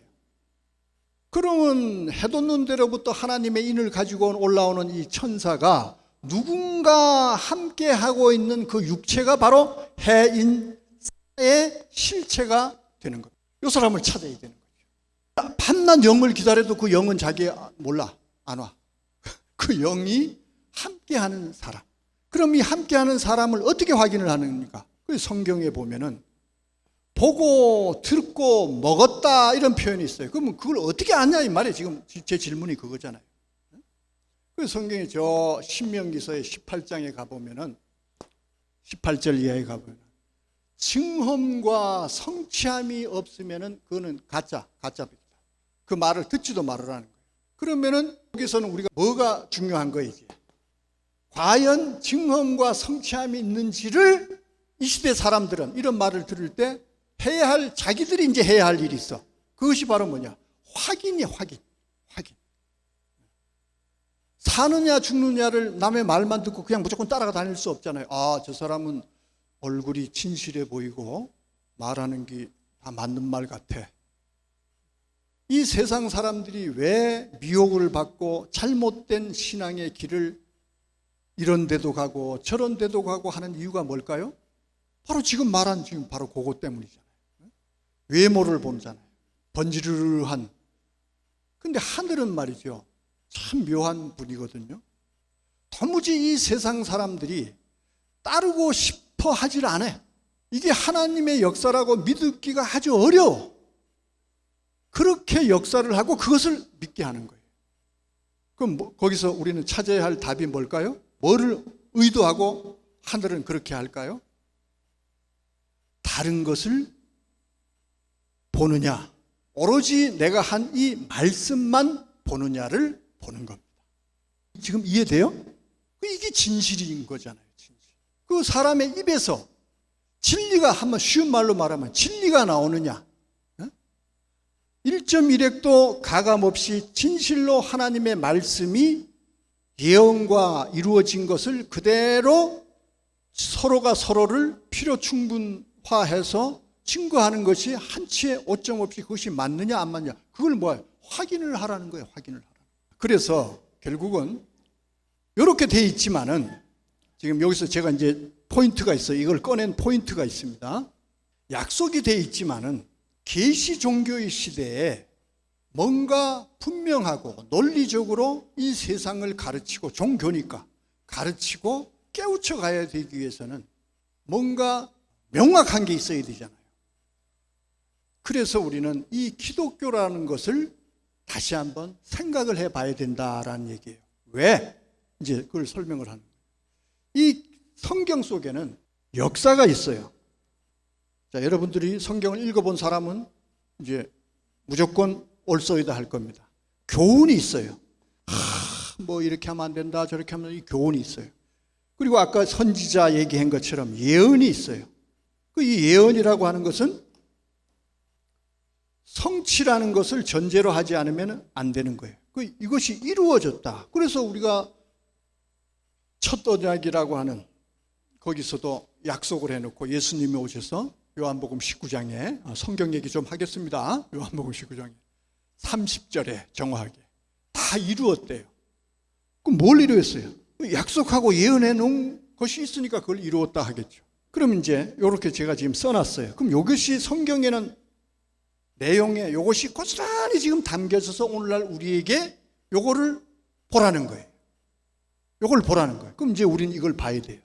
Speaker 1: 그러면 해돋는 데로부터 하나님의 인을 가지고 올라오는 이 천사가 누군가 함께 하고 있는 그 육체가 바로 해인의 실체가 되는 거예요. 이 사람을 찾아야 되는 거죠. 밤낮 영을 기다려도 그 영은 자기 몰라, 안 와. 그 영이 함께하는 사람. 그럼 이 함께하는 사람을 어떻게 확인을 하는가? 그 성경에 보면은 보고 듣고 먹었다 이런 표현이 있어요. 그러면 그걸 어떻게 아냐 이 말이에요. 지금 제 질문이 그거잖아요. 그 성경에 저 신명기서의 18장에 가보면은 18절 이하에 가보면 증험과 성취함이 없으면은 그거는 가짜입니다. 그 말을 듣지도 말으라는 거예요. 그러면은 여기서는 우리가 뭐가 중요한 거예요? 이제 과연 증험과 성취함이 있는지를 이 시대 사람들은 이런 말을 들을 때 해야 할, 자기들이 이제 해야 할 일이 있어. 그것이 바로 뭐냐? 확인이야, 확인. 사느냐 죽느냐를 남의 말만 듣고 그냥 무조건 따라가 다닐 수 없잖아요. 아, 저 사람은 얼굴이 진실해 보이고 말하는 게 다 맞는 말 같아. 이 세상 사람들이 왜 미혹을 받고 잘못된 신앙의 길을 이런 데도 가고 저런 데도 가고 하는 이유가 뭘까요? 바로 지금 말한 지금 바로 그것 때문이잖아요. 외모를 보잖아요. 번지르르한. 근데 하늘은 말이죠. 참 묘한 분이거든요. 도무지 이 세상 사람들이 따르고 싶어 하질 않아요. 이게 하나님의 역사라고 믿기가 아주 어려워. 그렇게 역사를 하고 그것을 믿게 하는 거예요. 그럼 거기서 우리는 찾아야 할 답이 뭘까요? 뭐를 의도하고 하늘은 그렇게 할까요? 다른 것을 보느냐, 오로지 내가 한 이 말씀만 보느냐를 보는 겁니다. 지금 이해돼요? 이게 진실인 거잖아요. 진실. 그 사람의 입에서 진리가, 한번 쉬운 말로 말하면 진리가 나오느냐, 1.1핵도 가감없이 진실로 하나님의 말씀이 예언과 이루어진 것을 그대로 서로가 서로를 필요 충분화해서 증거하는 것이 한치의 오점 없이 그것이 맞느냐 안 맞느냐, 그걸 뭐예요? 확인을 하라는 거예요. 확인을 하라. 그래서 결국은 이렇게 돼 있지만은 지금 여기서 제가 이제 포인트가 있어요. 이걸 꺼낸 포인트가 있습니다. 약속이 돼 있지만은 계시 종교의 시대에 뭔가 분명하고 논리적으로 이 세상을 가르치고, 종교니까 가르치고 깨우쳐 가야 되기 위해서는 뭔가 명확한 게 있어야 되잖아요. 그래서 우리는 이 기독교라는 것을 다시 한번 생각을 해봐야 된다라는 얘기예요. 왜? 이제 그걸 설명을 하는 거예요. 이 성경 속에는 역사가 있어요. 자, 여러분들이 성경을 읽어본 사람은 이제 무조건 올소이다 할 겁니다. 교훈이 있어요. 뭐 이렇게 하면 안 된다, 저렇게 하면, 이 교훈이 있어요. 그리고 아까 선지자 얘기한 것처럼 예언이 있어요. 이 예언이라고 하는 것은 성취라는 것을 전제로 하지 않으면 안 되는 거예요. 이것이 이루어졌다. 그래서 우리가 첫 언약이라고 하는, 거기서도 약속을 해놓고 예수님이 오셔서 요한복음 19장에 성경 얘기 좀 하겠습니다. 요한복음 19장에 30절에 정확하게 다 이루었대요. 그럼 뭘 이루었어요? 약속하고 예언해 놓은 것이 있으니까 그걸 이루었다 하겠죠. 그럼 이제 이렇게 제가 지금 써놨어요. 그럼 이것이 성경에는 내용에 이것이 고스란히 지금 담겨져서 오늘날 우리에게 이거를 보라는 거예요. 이걸 보라는 거예요. 그럼 이제 우리는 이걸 봐야 돼요.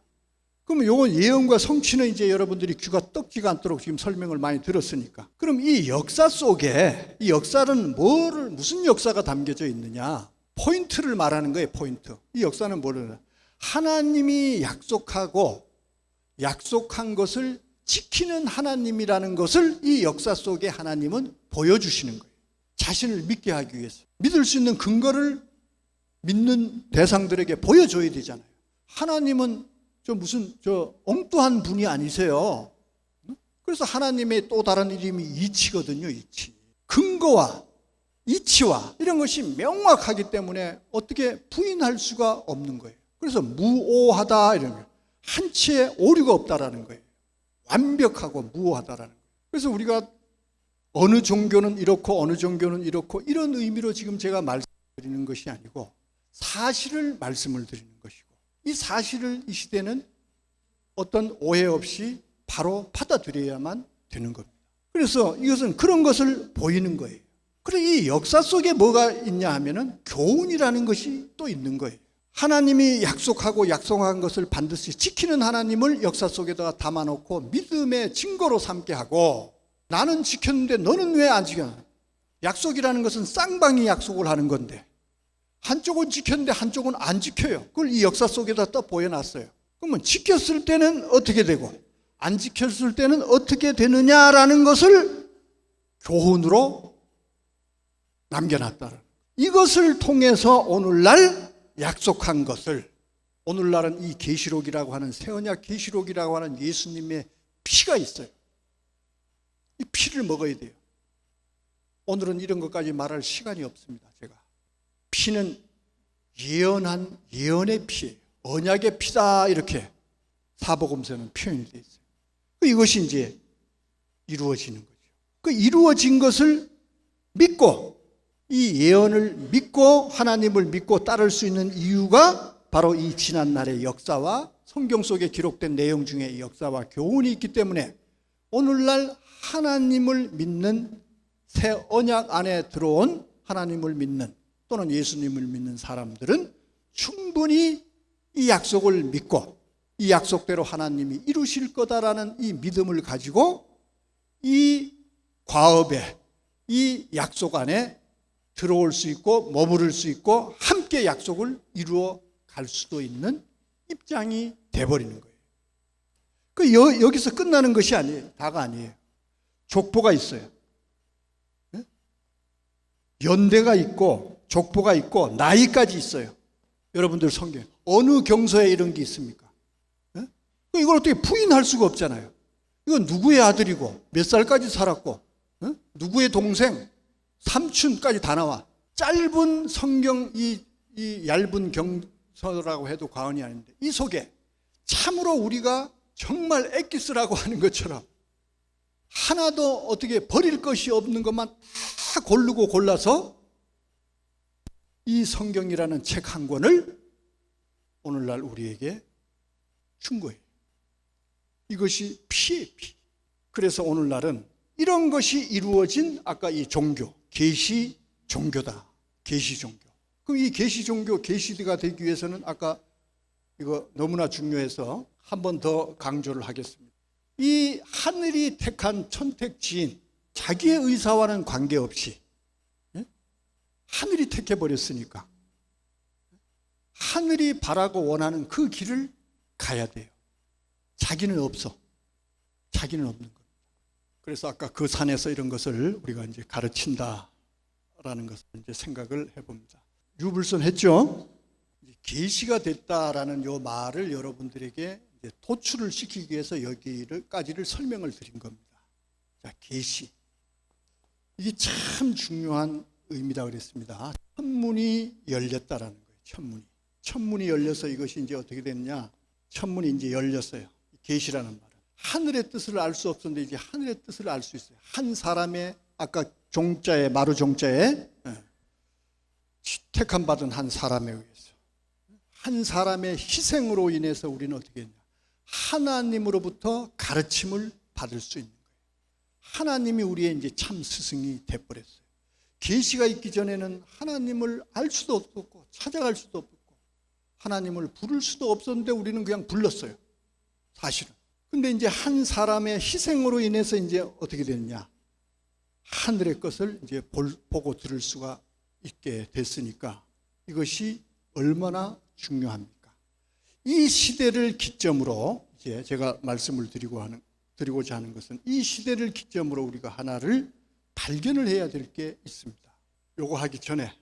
Speaker 1: 그러면 요건 예언과 성취는 이제 여러분들이 귀가 떡지가 않도록 지금 설명을 많이 들었으니까. 그럼 이 역사 속에 이 역사는 무슨 역사가 담겨져 있느냐? 포인트를 말하는 거예요, 포인트. 이 역사는 뭐를? 하나님이 약속하고 약속한 것을 지키는 하나님이라는 것을 이 역사 속에 하나님은 보여주시는 거예요. 자신을 믿게 하기 위해서. 믿을 수 있는 근거를 믿는 대상들에게 보여줘야 되잖아요. 하나님은 무슨 엉뚱한 분이 아니세요. 그래서 하나님의 또 다른 이름이 이치거든요. 이치. 근거와 이치와 이런 것이 명확하기 때문에 어떻게 부인할 수가 없는 거예요. 그래서 무오하다 이런 거예요. 한치의 오류가 없다라는 거예요. 완벽하고 무오하다라는 거예요. 그래서 우리가 어느 종교는 이렇고 어느 종교는 이렇고 이런 의미로 지금 제가 말씀드리는 것이 아니고 사실을 말씀을 드리는 것이고, 이 사실을 이 시대는 어떤 오해 없이 바로 받아들여야만 되는 겁니다. 그래서 이것은 그런 것을 보이는 거예요. 그래서 이 역사 속에 뭐가 있냐 하면은 교훈이라는 것이 또 있는 거예요. 하나님이 약속하고 약속한 것을 반드시 지키는 하나님을 역사 속에다가 담아놓고 믿음의 증거로 삼게 하고, 나는 지켰는데 너는 왜 안 지켰냐? 약속이라는 것은 쌍방이 약속을 하는 건데 한쪽은 지켰는데 한쪽은 안 지켜요. 그걸 이 역사 속에다 또 보여놨어요. 그러면 지켰을 때는 어떻게 되고 안 지켰을 때는 어떻게 되느냐라는 것을 교훈으로 남겨놨다. 이것을 통해서 오늘날 약속한 것을, 오늘날은 이 계시록이라고 하는 새언약 계시록이라고 하는 예수님의 피가 있어요. 이 피를 먹어야 돼요. 오늘은 이런 것까지 말할 시간이 없습니다. 제가 피는 예언한 예언의 피예요. 언약의 피다 이렇게 사복음서는 표현이 되어 있어요. 이것이 이제 이루어지는 거죠. 그 이루어진 것을 믿고, 이 예언을 믿고 하나님을 믿고 따를 수 있는 이유가 바로 이 지난날의 역사와 성경 속에 기록된 내용 중에 역사와 교훈이 있기 때문에 오늘날 하나님을 믿는 새 언약 안에 들어온 하나님을 믿는 또는 예수님을 믿는 사람들은 충분히 이 약속을 믿고 이 약속대로 하나님이 이루실 거다라는 이 믿음을 가지고 이 과업에, 이 약속 안에 들어올 수 있고 머무를 수 있고 함께 약속을 이루어 갈 수도 있는 입장이 돼버리는 거예요. 여기서 끝나는 것이 아니에요. 다가 아니에요. 족보가 있어요. 연대가 있고 족보가 있고 나이까지 있어요. 여러분들 성경 어느 경서에 이런 게 있습니까? 이걸 어떻게 부인할 수가 없잖아요. 이건 누구의 아들이고 몇 살까지 살았고 누구의 동생, 삼촌까지 다 나와. 짧은 성경 이 얇은 경서라고 해도 과언이 아닌데 이 속에 참으로 우리가 정말 엑기스라고 하는 것처럼 하나도 어떻게 버릴 것이 없는 것만 다 고르고 골라서 이 성경이라는 책 한 권을 오늘날 우리에게 준 거예요. 이것이 피예요, 피. 그래서 오늘날은 이런 것이 이루어진 아까 이 종교, 계시 종교다. 계시 종교. 그럼 이 계시 종교, 계시가 되기 위해서는 아까 이거 너무나 중요해서 한 번 더 강조를 하겠습니다. 이 하늘이 택한 천택지인, 자기의 의사와는 관계없이 하늘이 택해버렸으니까 하늘이 바라고 원하는 그 길을 가야 돼요. 자기는 없어. 자기는 없는 겁니다. 그래서 아까 그 산에서 이런 것을 우리가 이제 가르친다라는 것을 이제 생각을 해봅니다. 유불선 했죠? 계시가 됐다라는 요 말을 여러분들에게 이제 도출을 시키기 위해서 여기까지를 설명을 드린 겁니다. 자, 계시. 이게 참 중요한 의미다 그랬습니다. 천문이 열렸다라는 거예요. 천문이 열려서 이것이 이제 어떻게 됐냐? 천문이 이제 열렸어요. 계시라는 말은 하늘의 뜻을 알 수 없었는데 이제 하늘의 뜻을 알 수 있어요. 한 사람의 아까 종자에 마루 종자에 택함 받은 한 사람에 의해서 한 사람의 희생으로 인해서 우리는 어떻게 했냐? 하나님으로부터 가르침을 받을 수 있는 거예요. 하나님이 우리의 이제 참 스승이 돼버렸어요. 계시가 있기 전에는 하나님을 알 수도 없었고 찾아갈 수도 없고 하나님을 부를 수도 없었는데 우리는 그냥 불렀어요. 사실은. 근데 이제 한 사람의 희생으로 인해서 이제 어떻게 됐냐? 하늘의 것을 이제 보고 들을 수가 있게 됐으니까 이것이 얼마나 중요합니까? 이 시대를 기점으로 이제 제가 말씀을 드리고자 하는 것은 이 시대를 기점으로 우리가 하나를 발견을 해야 될 게 있습니다. 요거 하기 전에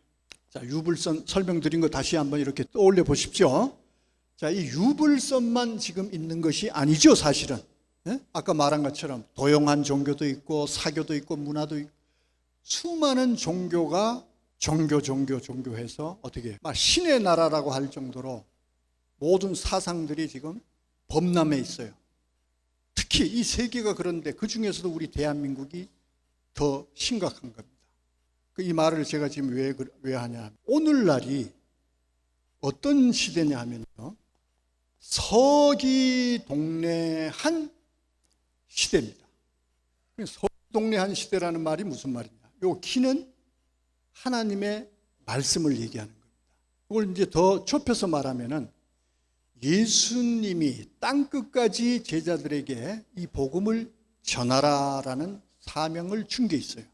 Speaker 1: 자, 유불선 설명드린 거 다시 한번 이렇게 떠올려 보십시오. 자, 이 유불선만 지금 있는 것이 아니죠, 사실은. 예? 아까 말한 것처럼 도용한 종교도 있고 사교도 있고 문화도 있고 수많은 종교가 종교해서 어떻게 막 신의 나라라고 할 정도로 모든 사상들이 지금 범람해 있어요. 특히 이 세계가 그런데 그 중에서도 우리 대한민국이 더 심각한 겁니다. 이 말을 제가 지금 왜 하냐. 오늘날이 어떤 시대냐 하면요. 서기동래한 시대입니다. 서기동래한 시대라는 말이 무슨 말이냐. 요 기는 하나님의 말씀을 얘기하는 겁니다. 이걸 이제 더 좁혀서 말하면은 예수님이 땅끝까지 제자들에게 이 복음을 전하라라는 사명을 준 게 있어요.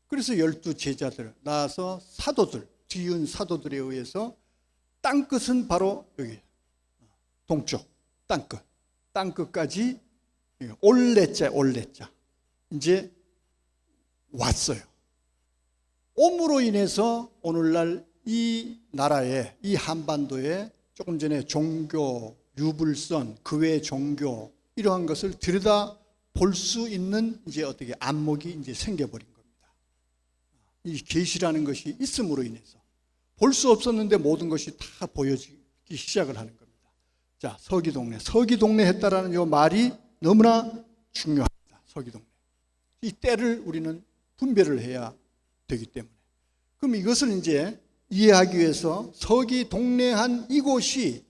Speaker 1: 그래서 12 제자들 나와서 사도들, 뒤이은 사도들에 의해서 땅끝은 바로 여기 동쪽 땅끝까지 올레자 이제 왔어요. 옴으로 인해서 오늘날 이 나라에 이 한반도에 조금 전에 종교, 유불선, 그 외 종교 이러한 것을 들여다 볼 수 있는 이제 어떻게 안목이 이제 생겨버린 겁니다. 이 계시라는 것이 있음으로 인해서 볼 수 없었는데 모든 것이 다 보여지기 시작을 하는 겁니다. 자, 서기동래 했다라는 이 말이 너무나 중요합니다. 서기동래. 이 때를 우리는 분별을 해야 되기 때문에. 그럼 이것을 이제 이해하기 위해서 서기동래한 이곳이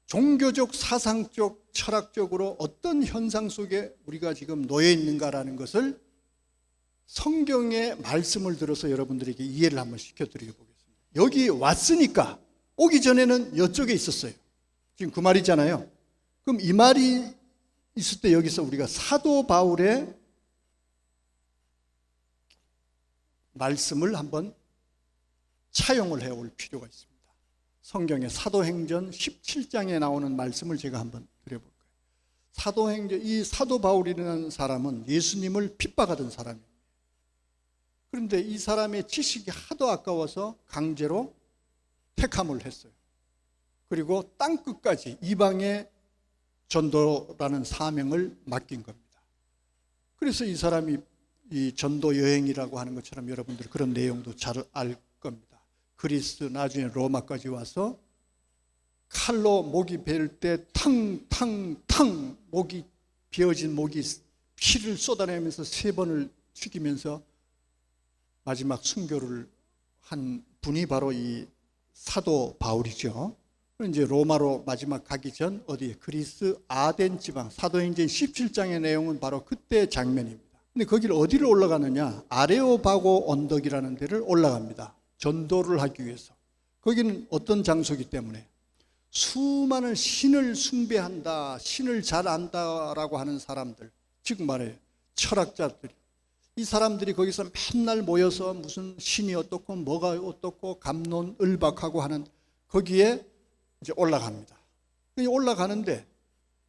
Speaker 1: 종교적, 사상적, 철학적으로 어떤 현상 속에 우리가 지금 놓여 있는가라는 것을 성경의 말씀을 들어서 여러분들에게 이해를 한번 시켜드리려 보겠습니다. 여기 왔으니까 오기 전에는 이쪽에 있었어요. 지금 그 말이잖아요. 그럼 이 말이 있을 때 여기서 우리가 사도 바울의 말씀을 한번 차용을 해올 필요가 있습니다. 성경의 사도행전 17장에 나오는 말씀을 제가 한번 드려볼까요? 사도행전, 이 사도 바울이라는 사람은 예수님을 핍박하던 사람이에요. 그런데 이 사람의 지식이 하도 아까워서 강제로 택함을 했어요. 그리고 땅끝까지 이방의 전도라는 사명을 맡긴 겁니다. 그래서 이 사람이 이 전도 여행이라고 하는 것처럼 여러분들 그런 내용도 잘 알 겁니다. 그리스 나중에 로마까지 와서 칼로 목이 베일 때 탕탕탕 목이 베어진 목이 피를 쏟아내면서 3번을 죽이면서 마지막 순교를 한 분이 바로 이 사도 바울이죠. 이제 로마로 마지막 가기 전 어디에 그리스 아덴 지방 사도행전 17장의 내용은 바로 그때 장면입니다. 근데 거기를 어디를 올라가느냐? 아레오바고 언덕이라는 데를 올라갑니다. 전도를 하기 위해서. 거기는 어떤 장소이기 때문에 수많은 신을 숭배한다, 신을 잘 안다라고 하는 사람들, 즉 말해 철학자들, 이 사람들이 거기서 맨날 모여서 무슨 신이 어떻고 뭐가 어떻고 갑론을박하고 하는 거기에 이제 올라갑니다. 올라가는데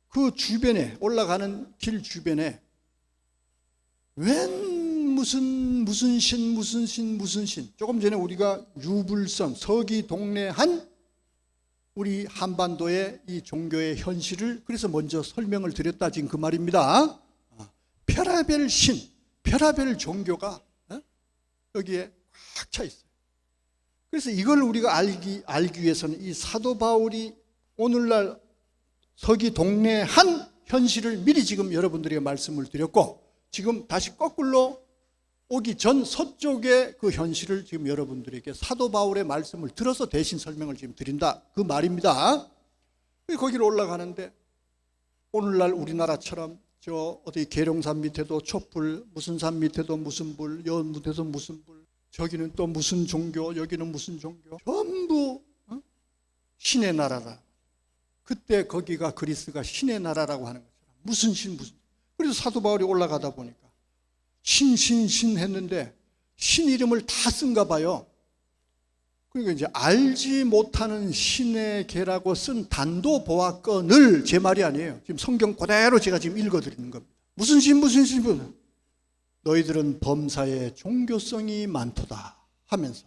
Speaker 1: 그 주변에 올라가는 길 주변에 웬 무슨 신 조금 전에 우리가 유불선 서기동래한 우리 한반도의 이 종교의 현실을 그래서 먼저 설명을 드렸다 지금 그 말입니다. 별하별 신, 별하별 종교가 여기에 꽉 차 있어요. 그래서 이걸 우리가 알기 위해서는 이 사도 바울이 오늘날 서기동래한 현실을 미리 지금 여러분들에게 말씀을 드렸고 지금 다시 거꾸로 오기 전 서쪽의 그 현실을 지금 여러분들에게 사도 바울의 말씀을 들어서 대신 설명을 지금 드린다 그 말입니다. 거기를 올라가는데 오늘날 우리나라처럼 저 어디 계룡산 밑에도 촛불, 무슨 산 밑에도 무슨 불, 연못에도 무슨 불, 저기는 또 무슨 종교, 여기는 무슨 종교, 전부 신의 나라라. 그때 거기가 그리스가 신의 나라라고 하는 것처럼 무슨 신. 그래서 사도 바울이 올라가다 보니까 신 했는데 신 이름을 다 쓴가 봐요. 그러니까 이제 알지 못하는 신의 계라고 쓴 단도 보았거늘, 제 말이 아니에요. 지금 성경 그대로 제가 지금 읽어드리는 겁니다. 무슨 신. 너희들은 범사에 종교성이 많도다 하면서,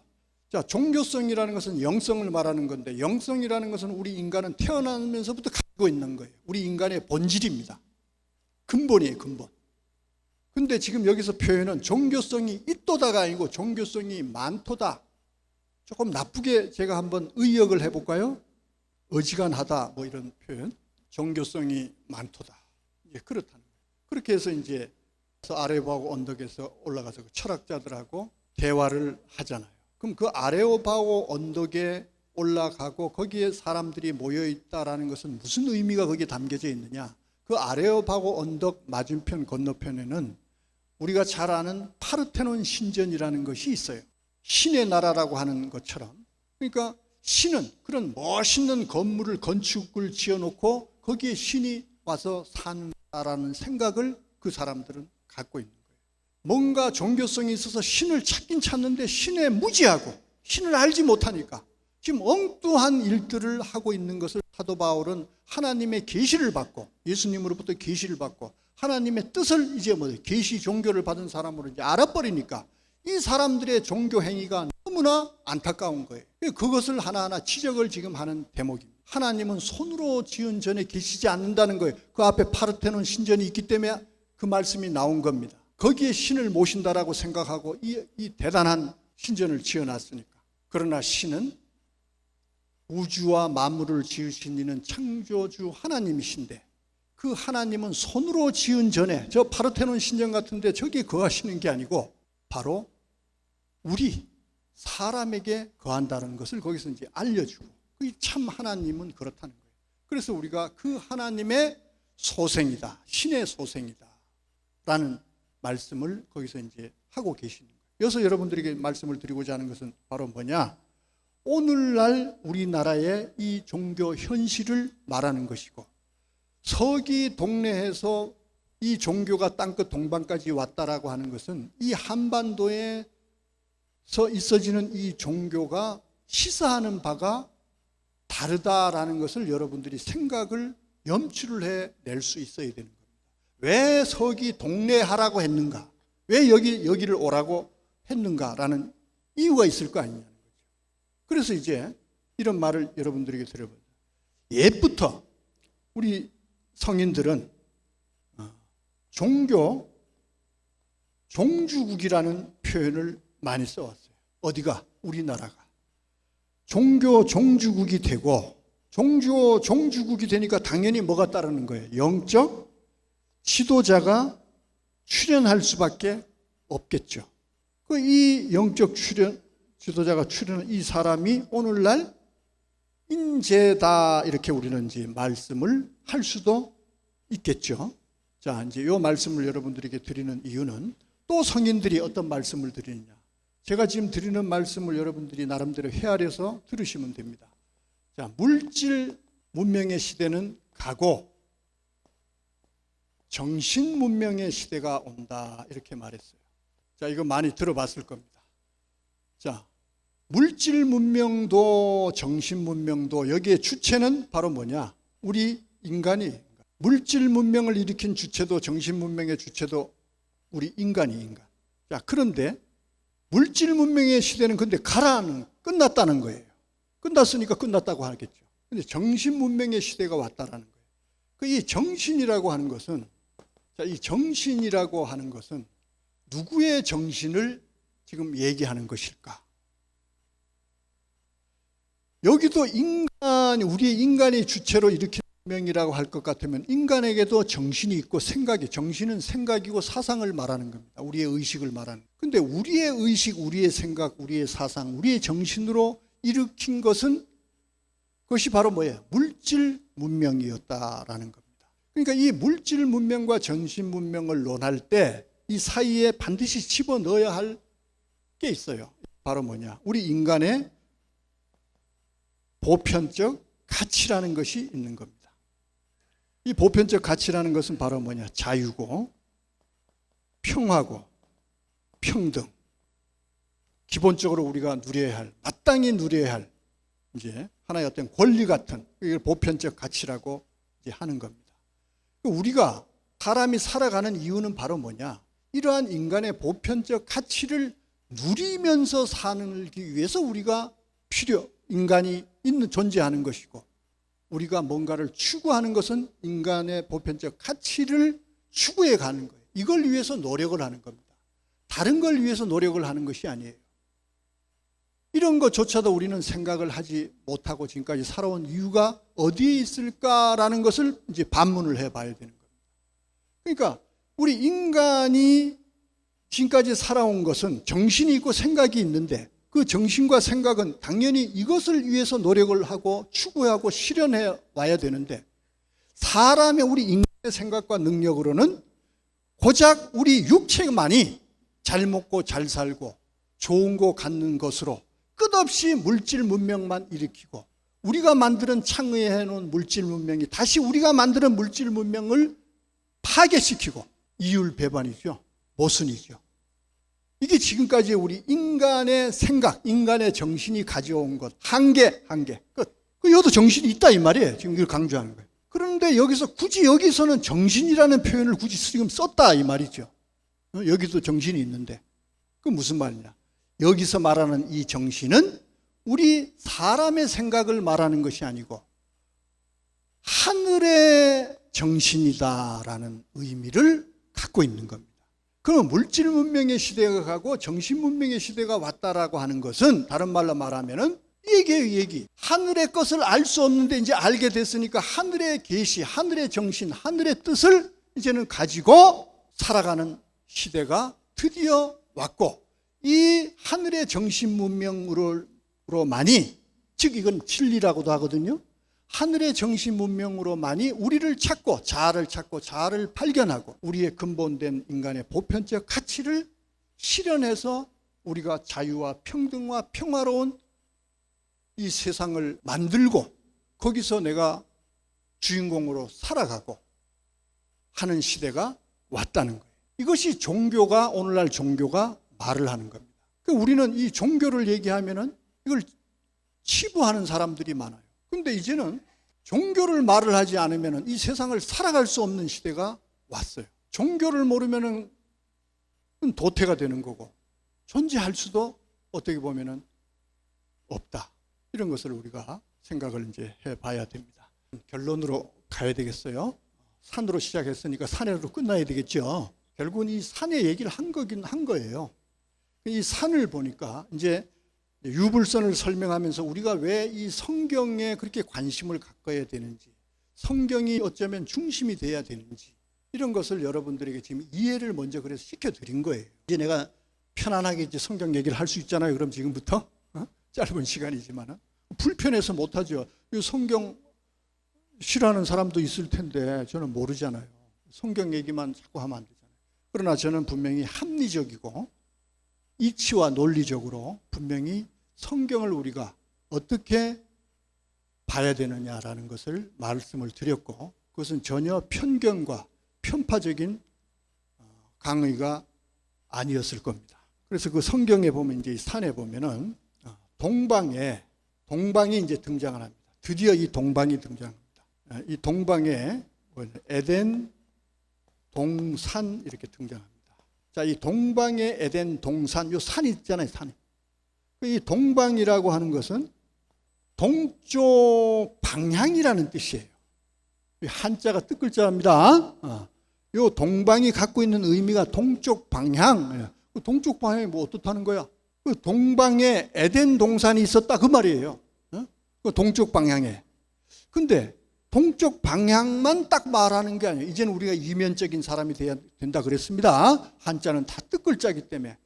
Speaker 1: 자, 종교성이라는 것은 영성을 말하는 건데, 영성이라는 것은 우리 인간은 태어나면서부터 가지고 있는 거예요. 우리 인간의 본질입니다. 근본이에요, 근본. 근데 지금 여기서 표현은 종교성이 있도다가 아니고 종교성이 많도다. 조금 나쁘게 제가 한번 의역을 해볼까요? 어지간하다, 뭐 이런 표현. 종교성이 많도다. 이제 그렇다는 거예요. 그렇게 해서 이제 아레오바고 언덕에서 올라가서 그 철학자들하고 대화를 하잖아요. 그럼 그 아레오바고 언덕에 올라가고 거기에 사람들이 모여 있다라는 것은 무슨 의미가 거기에 담겨져 있느냐? 그 아레오바고 언덕 맞은편 건너편에는 우리가 잘 아는 파르테논 신전이라는 것이 있어요. 신의 나라라고 하는 것처럼. 그러니까 신은 그런 멋있는 건물을, 건축을 지어놓고 거기에 신이 와서 산다라는 생각을 그 사람들은 갖고 있는 거예요. 뭔가 종교성이 있어서 신을 찾긴 찾는데 신에 무지하고 신을 알지 못하니까 지금 엉뚱한 일들을 하고 있는 것을 사도 바울은 하나님의 계시를 받고, 예수님으로부터 계시를 받고 하나님의 뜻을 이제 계시 종교를 받은 사람으로 이제 알아버리니까 이 사람들의 종교 행위가 너무나 안타까운 거예요. 그것을 하나하나 지적을 지금 하는 대목입니다. 하나님은 손으로 지은 전에 계시지 않는다는 거예요. 그 앞에 파르테논 신전이 있기 때문에 그 말씀이 나온 겁니다. 거기에 신을 모신다라고 생각하고 이 대단한 신전을 지어놨으니까. 그러나 신은 우주와 만물을 지으신 이는 창조주 하나님이신데, 그 하나님은 손으로 지은 전에 저 파르테논 신전 같은데 저기에 거하시는 게 아니고 바로 우리 사람에게 거한다는 것을 거기서 이제 알려주고, 그 참 하나님은 그렇다는 거예요. 그래서 우리가 그 하나님의 소생이다, 신의 소생이다 라는 말씀을 거기서 이제 하고 계시는 거예요. 여기서 여러분들에게 말씀을 드리고자 하는 것은 바로 뭐냐? 오늘날 우리나라의 이 종교 현실을 말하는 것이고, 서기 동네에서 이 종교가 땅끝 동방까지 왔다라고 하는 것은 이 한반도에서 있어지는 이 종교가 시사하는 바가 다르다라는 것을 여러분들이 생각을 염출을 해낼 수 있어야 되는 겁니다. 왜 서기 동네 하라고 했는가? 왜 여기를 오라고 했는가라는 이유가 있을 거 아니냐는 거죠. 그래서 이제 이런 말을 여러분들에게 드려봐요. 옛부터 우리 성인들은 종주국이라는 표현을 많이 써왔어요. 어디가? 우리나라가. 종주국이 되고, 종주국이 되니까 당연히 뭐가 따르는 거예요? 영적 지도자가 출현할 수밖에 없겠죠. 이 영적 지도자가 출현한 이 사람이 오늘날 인재다, 이렇게 우리는 이제 말씀을 할 수도 있겠죠. 자, 이제 이 말씀을 여러분들에게 드리는 이유는 또 성인들이 어떤 말씀을 드리느냐. 제가 지금 드리는 말씀을 여러분들이 나름대로 헤아려서 들으시면 됩니다. 자, 물질 문명의 시대는 가고 정신 문명의 시대가 온다, 이렇게 말했어요. 자, 이거 많이 들어봤을 겁니다. 자, 물질 문명도 정신 문명도 여기에 주체는 바로 뭐냐? 우리 인간이, 물질 문명을 일으킨 주체도 정신 문명의 주체도 우리 인간. 자, 그런데 물질 문명의 시대는 근데 끝났다는 거예요. 끝났으니까 끝났다고 하겠죠. 근데 정신 문명의 시대가 왔다라는 거예요. 이 정신이라고 하는 것은, 자, 이 정신이라고 하는 것은 누구의 정신을 지금 얘기하는 것일까? 여기도 우리 인간이 주체로 일으킨 문명이라고 할 것 같으면 인간에게도 정신이 있고 정신은 생각이고 사상을 말하는 겁니다. 우리의 의식을 말하는. 근데 우리의 의식, 우리의 생각, 우리의 사상, 우리의 정신으로 일으킨 것은 그것이 바로 뭐예요? 물질 문명이었다라는 겁니다. 그러니까 이 물질 문명과 정신 문명을 논할 때 이 사이에 반드시 집어넣어야 할 게 있어요. 바로 뭐냐? 우리 인간의 보편적 가치라는 것이 있는 겁니다. 이 보편적 가치라는 것은 바로 뭐냐? 자유고 평화고 평등. 기본적으로 우리가 누려야 할, 마땅히 누려야 할 이제 하나의 어떤 권리 같은, 이걸 보편적 가치라고 이제 하는 겁니다. 우리가 사람이 살아가는 이유는 바로 뭐냐? 이러한 인간의 보편적 가치를 누리면서 살기 위해서 우리가 인간이 존재하는 것이고, 우리가 뭔가를 추구하는 것은 인간의 보편적 가치를 추구해 가는 거예요. 이걸 위해서 노력을 하는 겁니다. 다른 걸 위해서 노력을 하는 것이 아니에요. 이런 것조차도 우리는 생각을 하지 못하고 지금까지 살아온 이유가 어디에 있을까라는 것을 이제 반문을 해봐야 되는 겁니다. 그러니까 우리 인간이 지금까지 살아온 것은 정신이 있고 생각이 있는데, 그 정신과 생각은 당연히 이것을 위해서 노력을 하고 추구하고 실현해 와야 되는데, 사람의 우리 인간의 생각과 능력으로는 고작 우리 육체만이 잘 먹고 잘 살고 좋은 거 갖는 것으로 끝없이 물질 문명만 일으키고, 우리가 만드는 창의해 놓은 물질 문명이 다시 우리가 만드는 물질 문명을 파괴시키고, 이율배반이죠. 모순이죠. 이게 지금까지 우리 인간의 생각, 인간의 정신이 가져온 것, 한계, 끝. 여기도 정신이 있다 이 말이에요. 지금 이걸 강조하는 거예요. 그런데 굳이 여기서는 정신이라는 표현을 굳이 지금 썼다 이 말이죠. 여기도 정신이 있는데, 그 무슨 말이냐? 여기서 말하는 이 정신은 우리 사람의 생각을 말하는 것이 아니고 하늘의 정신이다라는 의미를 갖고 있는 겁니다. 그럼 물질 문명의 시대가 가고 정신 문명의 시대가 왔다라고 하는 것은 다른 말로 말하면은 얘기. 하늘의 것을 알 수 없는데 이제 알게 됐으니까 하늘의 계시, 하늘의 정신, 하늘의 뜻을 이제는 가지고 살아가는 시대가 드디어 왔고, 이 하늘의 정신 문명으로만이, 즉 이건 진리라고도 하거든요. 하늘의 정신 문명으로만이 우리를 찾고 자아를 발견하고 우리의 근본된 인간의 보편적 가치를 실현해서 우리가 자유와 평등과 평화로운 이 세상을 만들고, 거기서 내가 주인공으로 살아가고 하는 시대가 왔다는 거예요. 이것이 종교가, 오늘날 종교가 말을 하는 겁니다. 우리는 이 종교를 얘기하면은 이걸 치부하는 사람들이 많아요. 근데 이제는 종교를 말을 하지 않으면 이 세상을 살아갈 수 없는 시대가 왔어요. 종교를 모르면 도태가 되는 거고, 존재할 수도 어떻게 보면 없다. 이런 것을 우리가 생각을 이제 해봐야 됩니다. 결론으로 가야 되겠어요. 산으로 시작했으니까 산으로 끝나야 되겠죠. 결국은 이 산의 얘기를 한 거예요. 이 산을 보니까 이제 유불선을 설명하면서 우리가 왜 이 성경에 그렇게 관심을 갖어야 되는지, 성경이 어쩌면 중심이 돼야 되는지, 이런 것을 여러분들에게 지금 이해를 먼저 그래서 시켜드린 거예요. 이제 내가 편안하게 이제 성경 얘기를 할 수 있잖아요. 그럼 지금부터 짧은 시간이지만은 불편해서 못하죠. 성경 싫어하는 사람도 있을 텐데 저는 모르잖아요. 성경 얘기만 자꾸 하면 안 되잖아요. 그러나 저는 분명히 합리적이고 이치와 논리적으로 분명히 성경을 우리가 어떻게 봐야 되느냐라는 것을 말씀을 드렸고, 그것은 전혀 편견과 편파적인 강의가 아니었을 겁니다. 그래서 그 성경에 보면 이제 산에 보면은 동방이 이제 등장을 합니다. 드디어 이 동방이 등장합니다. 이 동방에 에덴 동산 이렇게 등장합니다. 자, 이 동방의 에덴 동산, 요 산이 있잖아요, 산이. 이 동방이라고 하는 것은 동쪽 방향이라는 뜻이에요. 한자가 뜻글자입니다. 요 동방이 갖고 있는 의미가 동쪽 방향. 동쪽 방향이 뭐 어떻다는 거야? 그 동방에 에덴 동산이 있었다 그 말이에요. 그 동쪽 방향에. 근데 동쪽 방향만 딱 말하는 게 아니에요. 이제는 우리가 이면적인 사람이 돼야 된다 그랬습니다. 한자는 다 뜻글자이기 때문에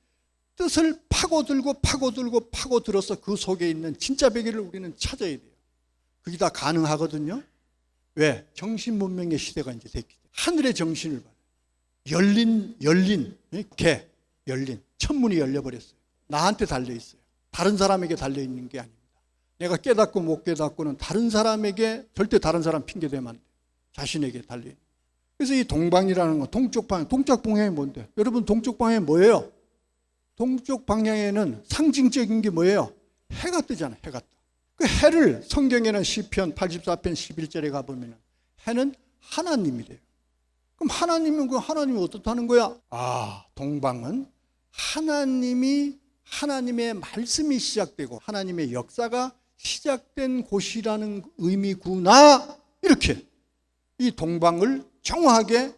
Speaker 1: 뜻을 파고들어서 그 속에 있는 진짜 배경을 우리는 찾아야 돼요. 그게 다 가능하거든요. 왜? 정신문명의 시대가 이제 됐기 때문에. 하늘의 정신을 봐요. 열린 천문이 열려버렸어요. 나한테 달려있어요. 다른 사람에게 달려있는 게 아닙니다. 내가 깨닫고 못 깨닫고는 다른 사람에게 절대 다른 사람 핑계 대면 안 돼. 자신에게 달린. 그래서 이 동방이라는 건 동쪽 방향, 동쪽 방향이 뭔데? 여러분 동쪽 방향이 뭐예요? 동쪽 방향에는 상징적인 게 뭐예요? 해가 뜨잖아요. 해가 떠. 그 해를 성경에는 시편 84편 11절에 가보면 해는 하나님이래요. 그럼 하나님은 그 하나님이 어떻다는 거야? 동방은 하나님의 말씀이 시작되고 하나님의 역사가 시작된 곳이라는 의미구나. 이렇게 이 동방을 정확하게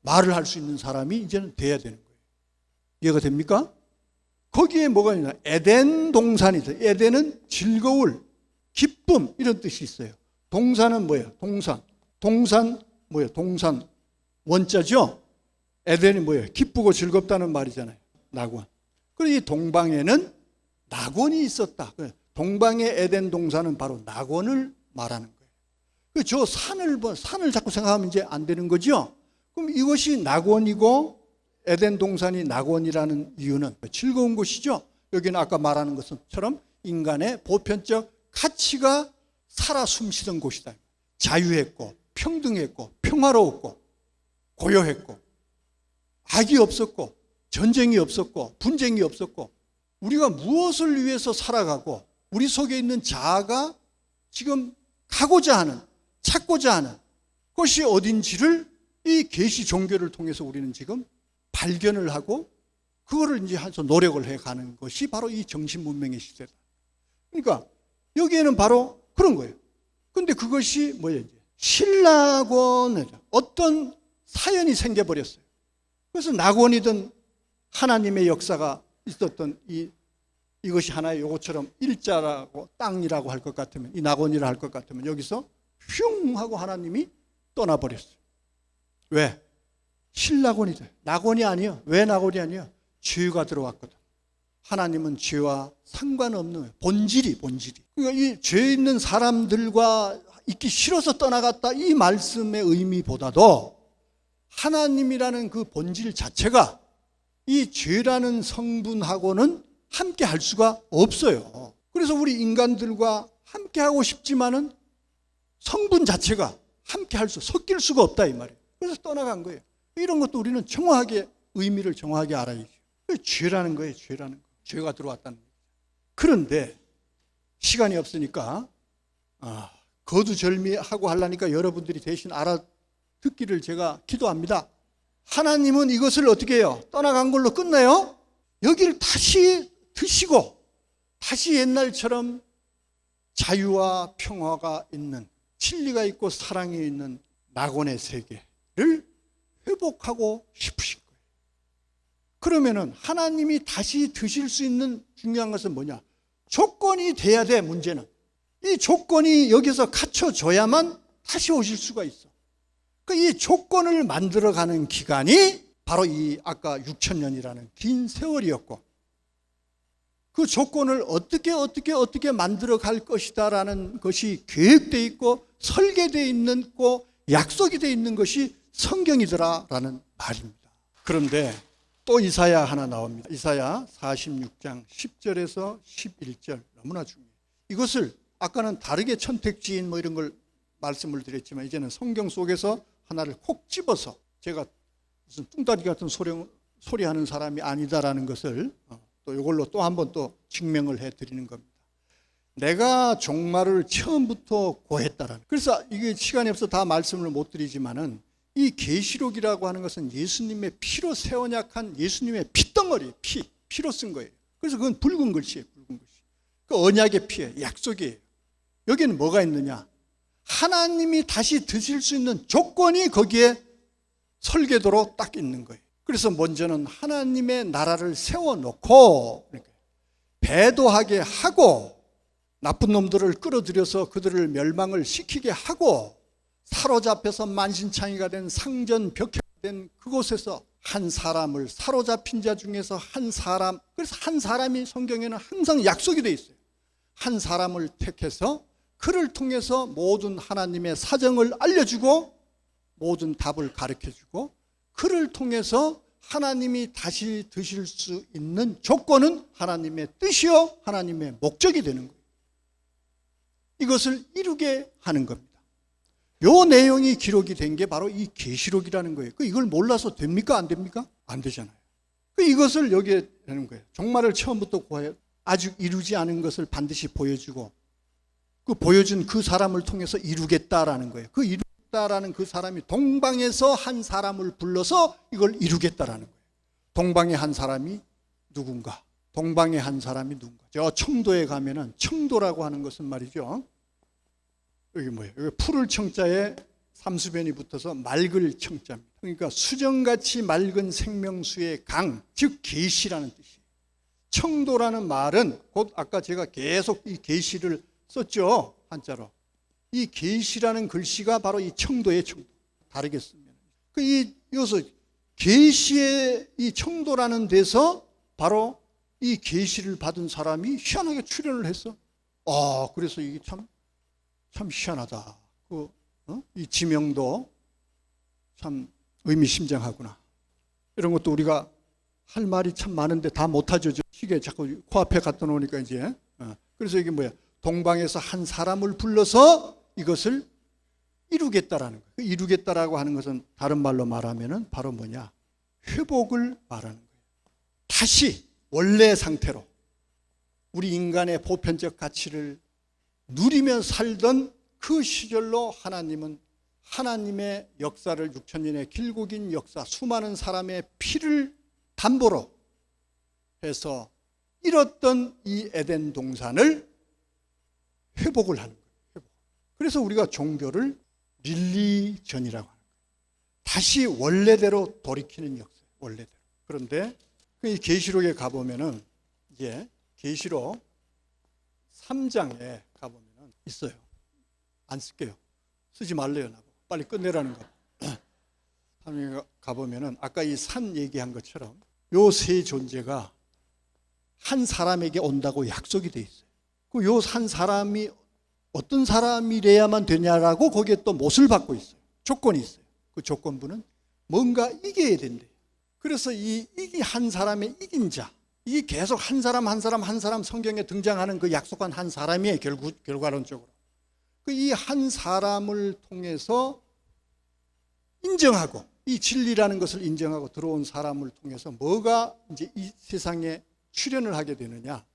Speaker 1: 말을 할 수 있는 사람이 이제는 돼야 되는 거예요. 이해가 됩니까? 거기에 뭐가 있냐? 에덴 동산이 있어요. 에덴은 즐거울, 기쁨 이런 뜻이 있어요. 동산은 뭐예요? 동산 뭐예요? 동산 원자죠. 에덴이 뭐예요? 기쁘고 즐겁다는 말이잖아요. 낙원. 그리고 이 동방에는 낙원이 있었다. 동방의 에덴 동산은 바로 낙원을 말하는 거예요. 저 산을 자꾸 생각하면 이제 안 되는 거죠. 그럼 이것이 낙원이고 에덴 동산이 낙원이라는 이유는 즐거운 곳이죠. 여기는 아까 말하는 것처럼 인간의 보편적 가치가 살아 숨쉬던 곳이다. 자유했고 평등했고 평화로웠고 고요했고 악이 없었고 전쟁이 없었고 분쟁이 없었고 우리가 무엇을 위해서 살아가고 우리 속에 있는 자아가 지금 가고자 하는 찾고자 하는 것이 어딘지를 이 계시 종교를 통해서 우리는 지금 발견을 하고 그거를 이제 해서 노력을 해가는 것이 바로 이 정신 문명의 시대다. 그러니까 여기에는 바로 그런 거예요. 근데 그것이 뭐예요? 신락원에 어떤 사연이 생겨버렸어요. 그래서 낙원이든 하나님의 역사가 있었던 이것이 하나의 요것처럼 일자라고 땅이라고 할 것 같으면 이 낙원이라 할 것 같으면 여기서 흉 하고 하나님이 떠나버렸어요. 왜? 신낙원이죠. 낙원이 아니에요. 왜 낙원이 아니에요? 죄가 들어왔거든. 하나님은 죄와 상관없는 거예요. 본질이. 그러니까 이 죄 있는 사람들과 있기 싫어서 떠나갔다 이 말씀의 의미보다도 하나님이라는 그 본질 자체가 이 죄라는 성분하고는 함께 할 수가 없어요. 그래서 우리 인간들과 함께 하고 싶지만은 성분 자체가 함께 섞일 수가 없다 이 말이에요. 그래서 떠나간 거예요. 이런 것도 우리는 정확하게 의미를 정확하게 알아야죠. 죄라는 거예요. 죄가 들어왔다는 거예요. 그런데 시간이 없으니까 거두절미하고 하려니까 여러분들이 대신 알아듣기를 제가 기도합니다. 하나님은 이것을 어떻게 해요? 떠나간 걸로 끝나요? 여기를 다시 드시고 다시 옛날처럼 자유와 평화가 있는 진리가 있고 사랑이 있는 낙원의 세계를 회복하고 싶으신 거예요. 그러면은 하나님이 다시 드실 수 있는 중요한 것은 뭐냐? 조건이 돼야 돼. 문제는 이 조건이 여기서 갖춰져야만 다시 오실 수가 있어. 이 조건을 만들어가는 기간이 바로 이 아까 6,000년이라는 긴 세월이었고 그 조건을 어떻게 만들어갈 것이다라는 것이 계획되어 있고 설계되어 있는 거 약속이 되어 있는 것이 성경이더라라는 말입니다. 그런데 또 이사야 하나 나옵니다. 이사야 46장 10절에서 11절 너무나 중요해요. 이것을 아까는 다르게 천택지인 이런 걸 말씀을 드렸지만 이제는 성경 속에서 하나를 콕 집어서 제가 무슨 뚱따지 같은 소리하는 사람이 아니다라는 것을 또 이걸로 또 한 번 또 증명을 해드리는 겁니다. 내가 종말을 처음부터 고했다라는. 그래서 이게 시간이 없어 다 말씀을 못 드리지만은 이 계시록이라고 하는 것은 예수님의 피로 세원약한 예수님의 피덩어리, 피로 쓴 거예요. 그래서 그건 붉은 글씨예요. 붉은 글씨. 그 언약의 피예요. 약속이에요. 여기는 뭐가 있느냐? 하나님이 다시 드실 수 있는 조건이 거기에 설계도로 딱 있는 거예요. 그래서 먼저는 하나님의 나라를 세워놓고 배도하게 하고 나쁜 놈들을 끌어들여서 그들을 멸망을 시키게 하고 사로잡혀서 만신창이가 된 상전벽해된 그곳에서 한 사람을 사로잡힌 자 중에서 한 사람, 그래서 한 사람이 성경에는 항상 약속이 돼 있어요. 한 사람을 택해서 그를 통해서 모든 하나님의 사정을 알려주고 모든 답을 가르쳐주고 그를 통해서 하나님이 다시 드실 수 있는 조건은 하나님의 뜻이요 하나님의 목적이 되는 거예요. 이것을 이루게 하는 겁니다. 요 내용이 기록이 된 게 바로 이 계시록이라는 거예요. 이걸 몰라서 됩니까? 안 됩니까? 안 되잖아요. 이것을 여기에 하는 거예요. 종말을 처음부터 구하여 아직 이루지 않은 것을 반드시 보여주고 그 보여준 그 사람을 통해서 이루겠다라는 거예요. 그 이루겠다라는 그 사람이 동방에서 한 사람을 불러서 이걸 이루겠다라는 거예요. 동방의 한 사람이 누군가? 동방의 한 사람이 누군가? 저 청도에 가면은 청도라고 하는 것은 말이죠. 여기 뭐예요? 여기 푸를 청자에 삼수변이 붙어서 맑을 청자입니다. 그러니까 수정같이 맑은 생명수의 강, 즉 계시라는 뜻이에요. 청도라는 말은 곧 아까 제가 계속 이 계시를 썼죠, 한자로. 이 계시라는 글씨가 바로 이 청도의 청도. 다르게 쓰면. 여기서 계시의 이 청도라는 데서 바로 이 계시를 받은 사람이 희한하게 출현을 했어. 그래서 이게 참 희한하다. 이 지명도 참 의미심장하구나. 이런 것도 우리가 할 말이 참 많은데 다 못하죠. 시계 자꾸 코앞에 갖다 놓으니까 이제. 그래서 이게 뭐야? 동방에서 한 사람을 불러서 이것을 이루겠다라는 거예요. 이루겠다라고 하는 것은 다른 말로 말하면은 바로 뭐냐? 회복을 말하는 거예요. 다시 원래 상태로 우리 인간의 보편적 가치를 누리며 살던 그 시절로 하나님은 하나님의 역사를 6,000년의 길고 긴 역사, 수많은 사람의 피를 담보로 해서 잃었던 이 에덴 동산을 회복을 하는 거예요. 회복. 그래서 우리가 종교를 릴리전이라고 하는 거예요. 다시 원래대로 돌이키는 역사예요. 원래대로. 그런데 이 계시록에 가보면은 이제 계시록 3장에 가보면은 있어요. 안 쓸게요. 쓰지 말래요. 나보고. 빨리 끝내라는 거. 하나님 가보면은 아까 이 산 얘기한 것처럼 요 세 존재가 한 사람에게 온다고 약속이 돼 있어요. 그 요 한 사람이 어떤 사람이래야만 되냐라고 거기에 또 못을 받고 있어요. 조건이 있어요. 그 조건부는 뭔가 이겨야 된대요. 그래서 이 한 사람의 이긴 자, 이 계속 한 사람 성경에 등장하는 그 약속한 한 사람이에요. 결과론적으로. 이 한 사람을 통해서 인정하고 이 진리라는 것을 인정하고 들어온 사람을 통해서 뭐가 이제 이 세상에 출현을 하게 되느냐?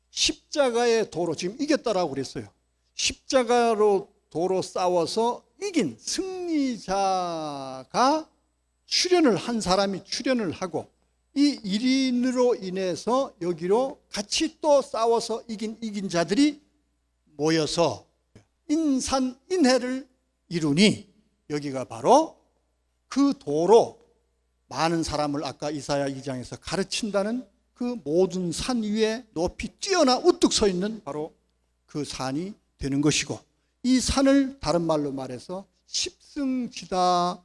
Speaker 1: 십자가의 도로, 지금 이겼다라고 그랬어요. 십자가로 도로 싸워서 이긴 승리자가 한 사람이 출현을 하고 이 일인으로 인해서 여기로 같이 또 싸워서 이긴 자들이 모여서 인산인해를 이루니 여기가 바로 그 도로 많은 사람을 아까 이사야 2장에서 가르친다는 그 모든 산 위에 높이 뛰어나 우뚝 서 있는 바로 그 산이 되는 것이고 이 산을 다른 말로 말해서 십승지다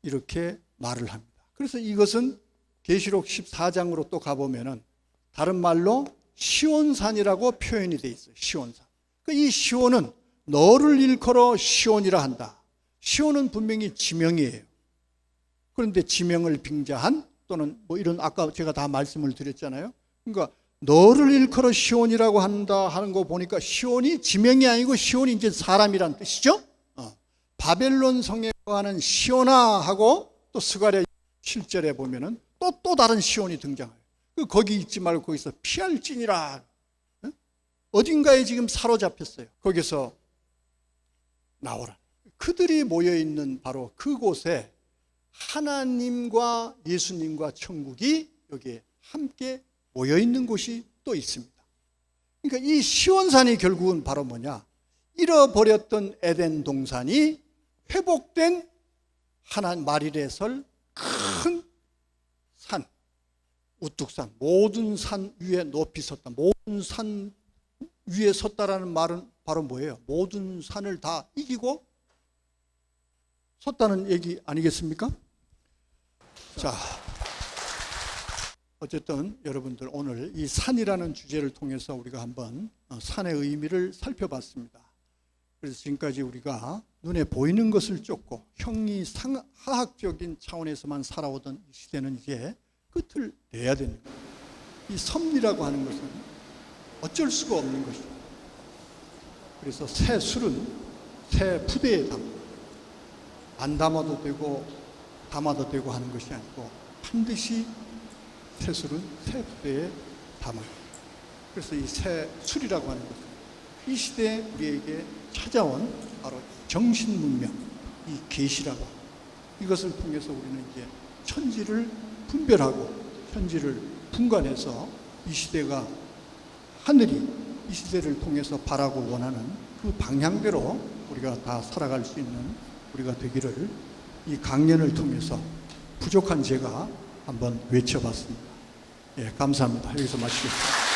Speaker 1: 이렇게 말을 합니다. 그래서 이것은 계시록 14장으로 또 가보면은 다른 말로 시온산이라고 표현이 되어 있어요. 시온산. 이 시온은 너를 일컬어 시온이라 한다. 시온은 분명히 지명이에요. 그런데 지명을 빙자한 또는 뭐 이런 아까 제가 다 말씀을 드렸잖아요. 그러니까 너를 일컬어 시온이라고 한다 하는 거 보니까 시온이 지명이 아니고 시온이 이제 사람이란 뜻이죠. 바벨론 성에 거하는 시온아 하고 또 스가랴 7절에 보면은 또 다른 시온이 등장해요. 거기 있지 말고 거기서 피할지니라. 어딘가에 지금 사로잡혔어요. 거기서 나오라. 그들이 모여있는 바로 그곳에 하나님과 예수님과 천국이 여기에 함께 모여있는 곳이 또 있습니다. 그러니까 이 시온산이 결국은 바로 뭐냐? 잃어버렸던 에덴 동산이 회복된 하나님 말일에 설 큰 산, 우뚝산, 모든 산 위에 높이 섰다. 모든 산 위에 섰다라는 말은 바로 뭐예요? 모든 산을 다 이기고 섰다는 얘기 아니겠습니까? 자, 어쨌든 여러분들 오늘 이 산이라는 주제를 통해서 우리가 한번 산의 의미를 살펴봤습니다. 그래서 지금까지 우리가 눈에 보이는 것을 쫓고 형이하학적인 차원에서만 살아오던 이 시대는 이제 끝을 내야 되는 거예요. 이 섭리라고 하는 것은 어쩔 수가 없는 것이죠. 그래서 새 술은 새 푸대에 안 담아도 되고 담아도 되고 하는 것이 아니고 반드시 새 술은 새 푸대에 담아요. 그래서 이 새 술이라고 하는 것은 이 시대에 우리에게 찾아온 바로 정신문명, 이 계시라고 이것을 통해서 우리는 이제 천지를 분별하고 천지를 분간해서 이 시대가 하늘이 이 시대를 통해서 바라고 원하는 그 방향대로 우리가 다 살아갈 수 있는 우리가 되기를 이 강연을 통해서 부족한 제가 한번 외쳐봤습니다. 예, 감사합니다. 여기서 마치겠습니다.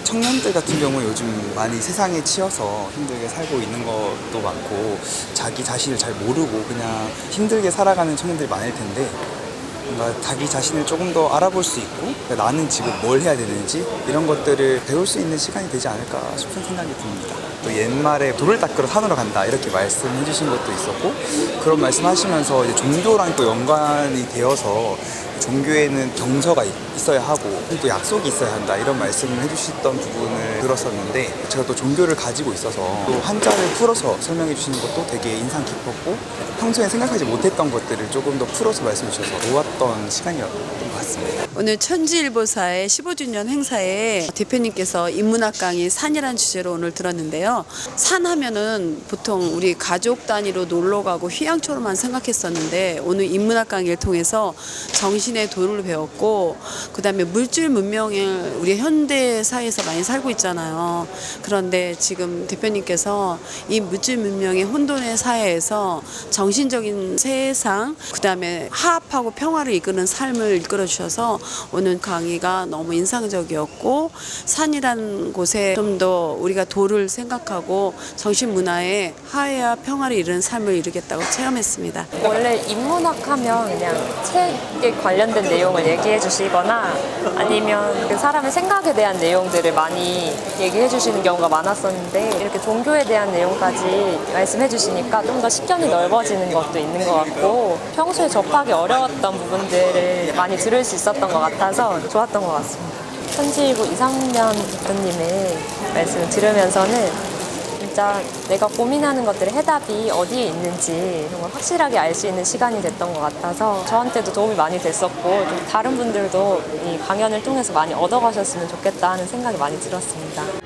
Speaker 2: 청년들 같은 경우 요즘 많이 세상에 치여서 힘들게 살고 있는 것도 많고 자기 자신을 잘 모르고 그냥 힘들게 살아가는 청년들이 많을 텐데 뭔가 자기 자신을 조금 더 알아볼 수 있고 나는 지금 뭘 해야 되는지 이런 것들을 배울 수 있는 시간이 되지 않을까 싶은 생각이 듭니다. 또 옛말에 돌을 닦으러 산으로 간다 이렇게 말씀해 주신 것도 있었고 그런 말씀하시면서 이제 종교랑 또 연관이 되어서 종교에는 정서가 있어야 하고 또 약속이 있어야 한다 이런 말씀을 해주셨던 부분을 들었었는데 제가 또 종교를 가지고 있어서 또 한자를 풀어서 설명해 주시는 것도 되게 인상 깊었고 평소에 생각하지 못했던 것들을 조금 더 풀어서 말씀해 주셔서 좋았던 시간이었던 것 같습니다.
Speaker 3: 오늘 천지일보사의 15주년 행사에 대표님께서 인문학 강의 산이라는 주제로 오늘 들었는데요. 산 하면은 보통 우리 가족 단위로 놀러 가고 휴양처럼만 생각했었는데 오늘 인문학 강의를 통해서 정신의 도를 배웠고 그다음에 물질 문명을 우리 현대 사회에서 많이 살고 있잖아요. 그런데 지금 대표님께서 이 물질 문명의 혼돈의 사회에서 정신적인 세상 그다음에 화합하고 평화를 이끄는 삶을 이끌어 주셔서 오늘 강의가 너무 인상적이었고 산이라는 곳에 좀 더 우리가 도를 생각하고 정신 문화의 화해와 평화를 이루는 삶을 이루겠다고 체험했습니다.
Speaker 4: 원래 인문학 하면 그냥 책에 관련된 내용을 얘기해 주시거나 아니면 그 사람의 생각에 대한 내용들을 많이 얘기해 주시는 경우가 많았었는데 이렇게 종교에 대한 내용까지 말씀해 주시니까 좀 더 식견이 넓어지는 것도 있는 것 같고 평소에 접하기 어려웠던 부분들을 많이 들을 수 있었던 것 같아서 좋았던 것 같습니다. 천지일보 이상면 대표님의 말씀을 들으면서는 진짜 내가 고민하는 것들의 해답이 어디에 있는지 정말 확실하게 알 수 있는 시간이 됐던 것 같아서 저한테도 도움이 많이 됐었고 좀 다른 분들도 이 강연을 통해서 많이 얻어가셨으면 좋겠다 하는 생각이 많이 들었습니다.